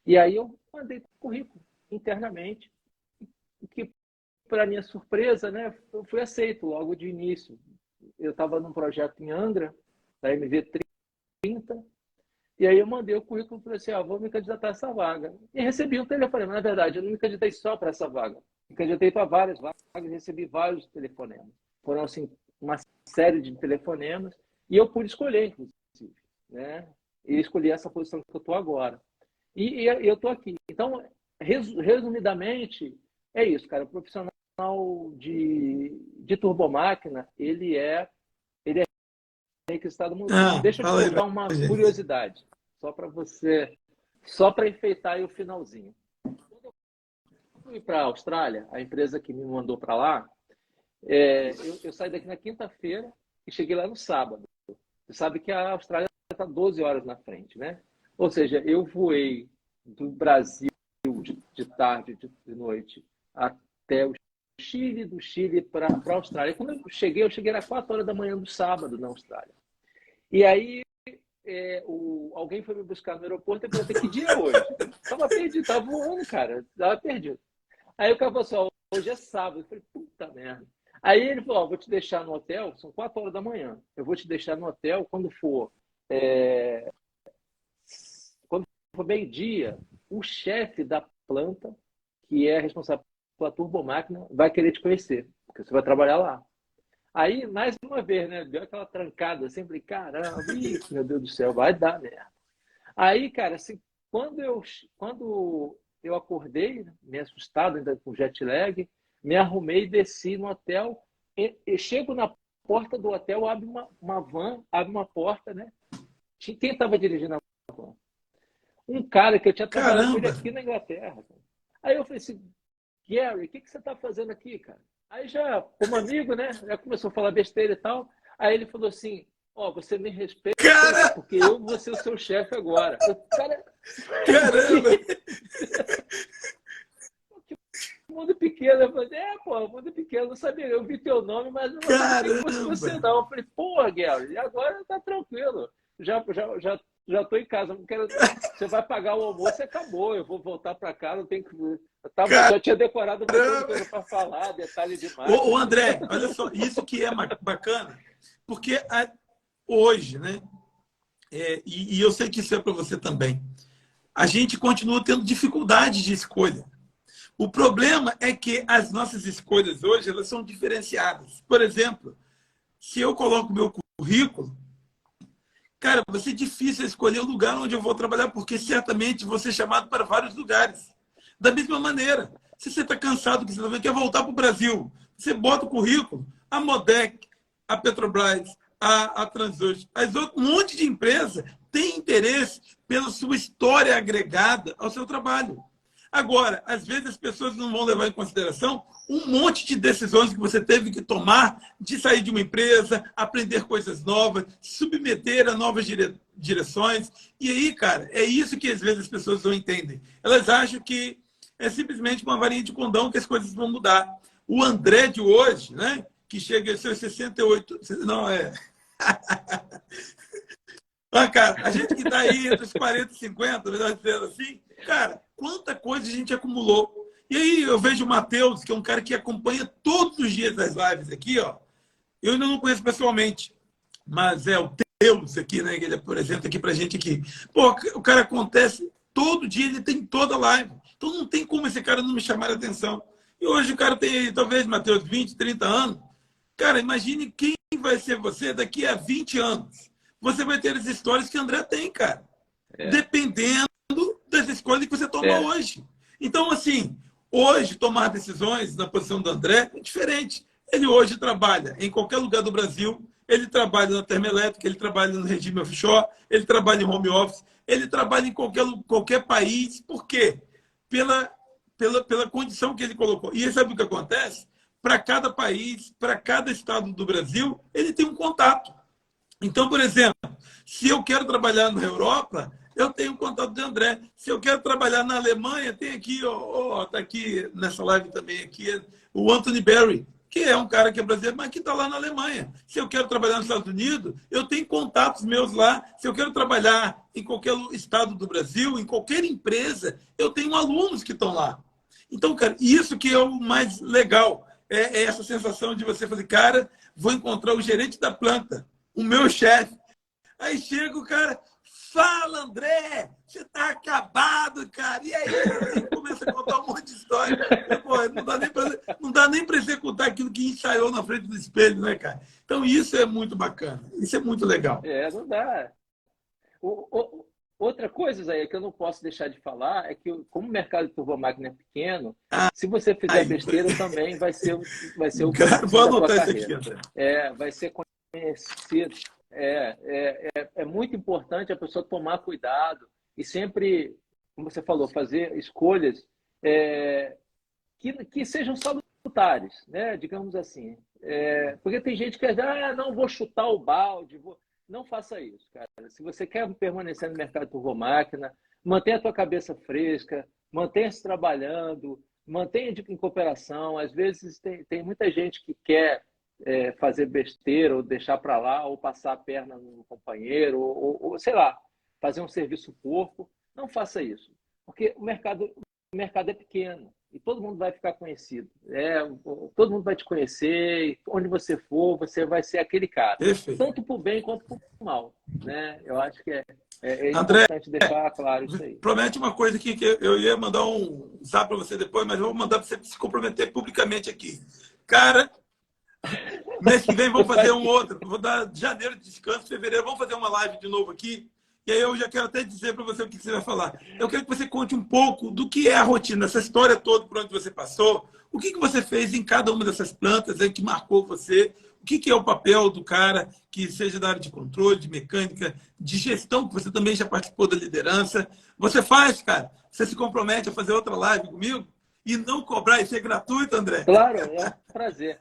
E aí eu mandei currículo internamente, que, para minha surpresa, né, eu fui aceito logo de início. Eu estava num projeto em Angra, da MV30, e aí eu mandei o currículo e falei assim, vou me candidatar a essa vaga. E recebi um telefonema. Na verdade, eu não me candidatei só para essa vaga. Me candidatei para várias vagas e recebi vários telefonemas. Foram, assim, uma série de telefonemas e eu pude escolher, inclusive, né? E escolhi essa posição que eu estou agora. E eu estou aqui. Então, resumidamente, é isso, cara. O profissional de turbomáquina, ele é requisitado no mundo. Deixa eu te contar uma curiosidade, só para enfeitar aí o finalzinho. Quando eu fui para a Austrália, a empresa que me mandou para lá, eu saí daqui na quinta-feira e cheguei lá no sábado. Você sabe que a Austrália está 12 horas na frente, né? Ou seja, eu voei do Brasil de tarde, de noite, até o Chile, do Chile para a Austrália. Quando eu cheguei às 4 horas da manhã do sábado na Austrália. E aí alguém foi me buscar no aeroporto e perguntou que dia é hoje. Estava perdido, estava voando, cara. Estava perdido. Aí o cara falou assim, hoje é sábado. Eu falei, puta merda. Aí ele falou, vou te deixar no hotel, são 4 horas da manhã. Eu vou te deixar no hotel quando for meio-dia, o chefe da planta, que é responsável pela turbomáquina, vai querer te conhecer, porque você vai trabalhar lá. Aí, mais uma vez, né, deu aquela trancada, sempre, caramba, meu Deus do céu, vai dar merda. Aí, cara, assim, quando eu acordei, meio assustado, ainda com jet lag, me arrumei e desci no hotel, e chego na porta do hotel, abre uma van, abre uma porta, né? Quem estava dirigindo a van? Um cara que eu tinha trabalhado com ele aqui na Inglaterra. Aí eu falei assim, Gary, o que você está fazendo aqui, cara? Aí já, como amigo, né? Já começou a falar besteira e tal. Aí ele falou assim, você me respeita, porque eu vou ser o seu chefe agora. Caramba! Mundo pequeno. Eu falei, mundo pequeno, não sabia. Eu vi teu nome, mas não sabia que fosse você, não. Eu falei, Gary, agora tá tranquilo. Já estou em casa. Você vai pagar o almoço e acabou. Eu vou voltar para casa. Eu tenho que. Já tinha decorado uma coisa para falar, detalhe demais. Ô, André, olha só, isso que é bacana, porque hoje, né? E eu sei que isso é para você também. A gente continua tendo dificuldade de escolha. O problema é que as nossas escolhas hoje elas são diferenciadas. Por exemplo, se eu coloco meu currículo, cara, vai ser difícil escolher o lugar onde eu vou trabalhar, porque certamente vou ser chamado para vários lugares. Da mesma maneira, se você está cansado, que você quer voltar para o Brasil, você bota o currículo, a Modec, a Petrobras, a Transocean, um monte de empresa tem interesse pela sua história agregada ao seu trabalho. Agora, às vezes as pessoas não vão levar em consideração um monte de decisões que você teve que tomar de sair de uma empresa, aprender coisas novas, se submeter a novas direções. E aí, cara, é isso que às vezes as pessoas não entendem. Elas acham que é simplesmente uma varinha de condão que as coisas vão mudar. O André de hoje, né, que chega a seus 68... Não, Ah, cara, a gente que está aí entre os 40 e 50, melhor dizendo assim, cara, quanta coisa a gente acumulou. E aí eu vejo o Matheus, que é um cara que acompanha todos os dias as lives aqui, ó. Eu ainda não conheço pessoalmente, mas é o Teus aqui, né? Que ele apresenta aqui pra gente aqui. Pô, o cara acontece todo dia, ele tem toda live. Então não tem como esse cara não me chamar a atenção. E hoje o cara tem, talvez, Matheus, 20, 30 anos. Cara, imagine quem vai ser você daqui a 20 anos. Você vai ter as histórias que o André tem, cara. Dependendo das escolhas que você toma hoje. Então, assim, hoje tomar decisões na posição do André é diferente. Ele hoje trabalha em qualquer lugar do Brasil, ele trabalha na termoelétrica, ele trabalha no regime offshore, ele trabalha em home office, ele trabalha em qualquer país. Por quê? Pela condição que ele colocou. E sabe o que acontece? Para cada país, para cada estado do Brasil, ele tem um contato. Então, por exemplo, se eu quero trabalhar na Europa, eu tenho um contato de André. Se eu quero trabalhar na Alemanha, tem aqui, está aqui nessa live também, aqui, o Anthony Berry, que é um cara que é brasileiro, mas que está lá na Alemanha. Se eu quero trabalhar nos Estados Unidos, eu tenho contatos meus lá. Se eu quero trabalhar em qualquer estado do Brasil, em qualquer empresa, eu tenho alunos que estão lá. Então, cara, isso que é o mais legal. É essa sensação de você fazer, cara, vou encontrar o gerente da planta, o meu chefe. Aí chega o cara, fala, André, você tá acabado, cara. E aí ele começa a contar um monte de história. E, pô, não dá nem para executar aquilo que ensaiou na frente do espelho, né, cara? Então isso é muito bacana. Isso é muito legal. Não dá. Outra coisa, Zé, que eu não posso deixar de falar é que, como o mercado de turbomáquina é pequeno, se você fizer besteira, também vai ser o cara, vou anotar isso aqui, André. Vai ser conhecido. É muito importante a pessoa tomar cuidado e sempre, como você falou, fazer escolhas que sejam salutares, né? Digamos assim. Porque tem gente que diz, não vou chutar o balde, Não faça isso, cara. Se você quer permanecer no mercado de turbomáquina, mantenha a tua cabeça fresca, mantenha-se trabalhando, mantenha em cooperação. Às vezes tem muita gente que quer fazer besteira ou deixar para lá, ou passar a perna no companheiro, ou sei lá, fazer um serviço porco. Não faça isso, porque o mercado é pequeno e todo mundo vai ficar conhecido. Todo mundo vai te conhecer, e onde você for, você vai ser aquele cara. Perfeito. Tanto para o bem quanto para o mal. Né? Eu acho que é André, importante deixar claro isso aí. Promete uma coisa aqui, que eu ia mandar um zap para você depois, mas eu vou mandar para você se comprometer publicamente aqui. Cara, mês que vem vamos fazer um outro. Vou dar janeiro de descanso, fevereiro, vamos fazer uma live de novo aqui. E aí eu já quero até dizer para você o que você vai falar. Eu quero que você conte um pouco do que é a rotina, essa história toda por onde você passou. O que você fez em cada uma dessas plantas que marcou você? O que é o papel do cara, que seja da área de controle, de mecânica, de gestão, que você também já participou da liderança. Você faz, cara? Você se compromete a fazer outra live comigo? E não cobrar e ser gratuito, André? Claro, é um prazer.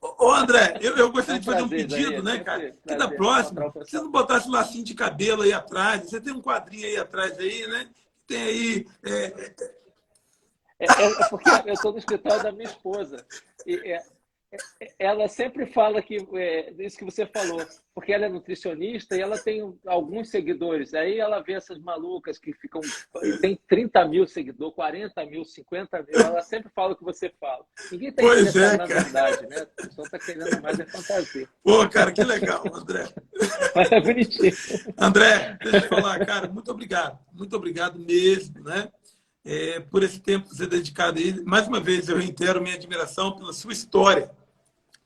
Ô André, eu gostaria de fazer um pedido, né, cara? Que da próxima, você não botasse um lacinho de cabelo aí atrás, você tem um quadrinho aí atrás aí, né? Tem aí... porque eu estou no escritório da minha esposa. Ela sempre fala isso que você falou, porque ela é nutricionista e ela tem alguns seguidores. Aí ela vê essas malucas que tem 30 mil seguidores, 40 mil, 50 mil. Ela sempre fala o que você fala. Ninguém está interessado na verdade, né? A pessoa está querendo mais fantasia. Pô, cara, que legal, André. Mas é bonitinho. André, deixa eu te falar, cara, muito obrigado mesmo, né? Por esse tempo que você dedicado a ele. Mais uma vez, eu reitero minha admiração pela sua história,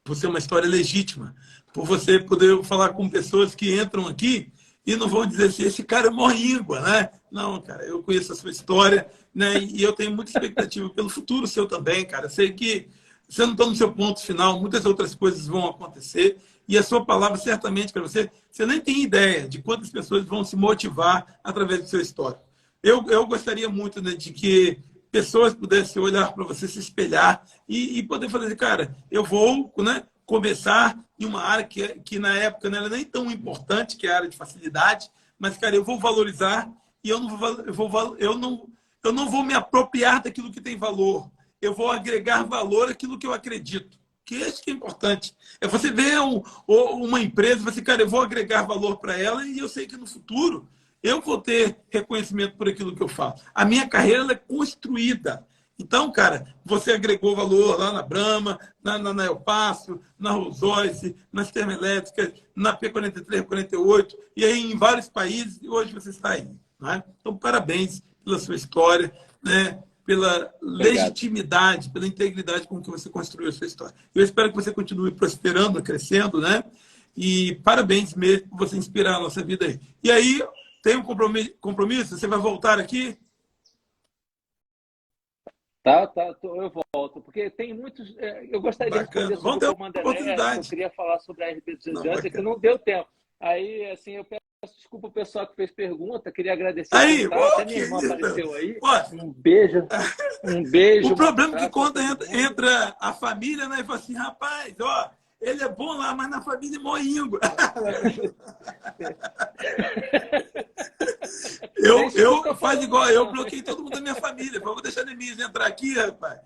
por ser uma história legítima, por você poder falar com pessoas que entram aqui e não vão dizer assim, esse cara é mó íngua, né? Não, cara, eu conheço a sua história, né? E eu tenho muita expectativa pelo futuro seu também, cara. Eu sei que você não está no seu ponto final, muitas outras coisas vão acontecer e a sua palavra, certamente, para você nem tem ideia de quantas pessoas vão se motivar através do seu história. Eu gostaria muito, né, de que pessoas pudessem olhar para você, se espelhar e poder fazer assim, cara, eu vou, né, começar em uma área que na época não era nem tão importante, que é a área de facilidade, mas, cara, eu vou valorizar e eu não vou me apropriar daquilo que tem valor. Eu vou agregar valor àquilo que eu acredito. Que isso que é importante. É você ver uma empresa, você, cara, eu vou agregar valor para ela e eu sei que no futuro eu vou ter reconhecimento por aquilo que eu faço. A minha carreira ela é construída. Então, cara, você agregou valor lá na Brahma, na El Paso, na Rolls-Royce, nas termoelétricas, na P43, 48, e aí em vários países, e hoje você está aí. Não é? Então, parabéns pela sua história, né? Pela Obrigado. legitimidade, pela integridade com que você construiu a sua história. Eu espero que você continue prosperando, crescendo, né? E parabéns mesmo por você inspirar a nossa vida aí. E aí, tem um compromisso? Você vai voltar aqui? Tá, eu volto, porque tem muitos. Eu gostaria de Bacana. responder Vamos sobre ter o uma Comando Elétrico, eu oportunidade. queria falar sobre a Não, RB211, que bacana. não deu tempo. Aí, assim, eu peço desculpa ao pessoal que fez pergunta, queria agradecer por Aí, estar, até que minha irmã isso? apareceu aí. Pô, Um beijo, o um problema é que abraço a quando todo mundo. entra a família, né, e fala assim, rapaz, ó, ele é bom lá, mas na família é moingo. Nem Eu escuta faz falando igual, isso, eu não. bloqueei todo mundo da minha família. Vou deixar a Nemise entrar aqui, rapaz.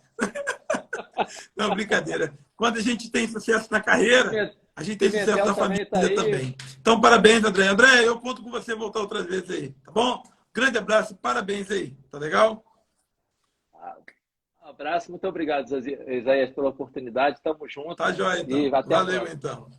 Não, brincadeira. Quando a gente tem sucesso na carreira, a gente tem sucesso Pimentel na também família está aí. também. Então, parabéns, André. André, eu conto com você voltar outras vezes aí, tá bom? Grande abraço, parabéns aí, tá legal? Abraço, muito obrigado, Isaías, pela oportunidade. Tamo junto Tá joia, e então. até a Valeu, próxima. então.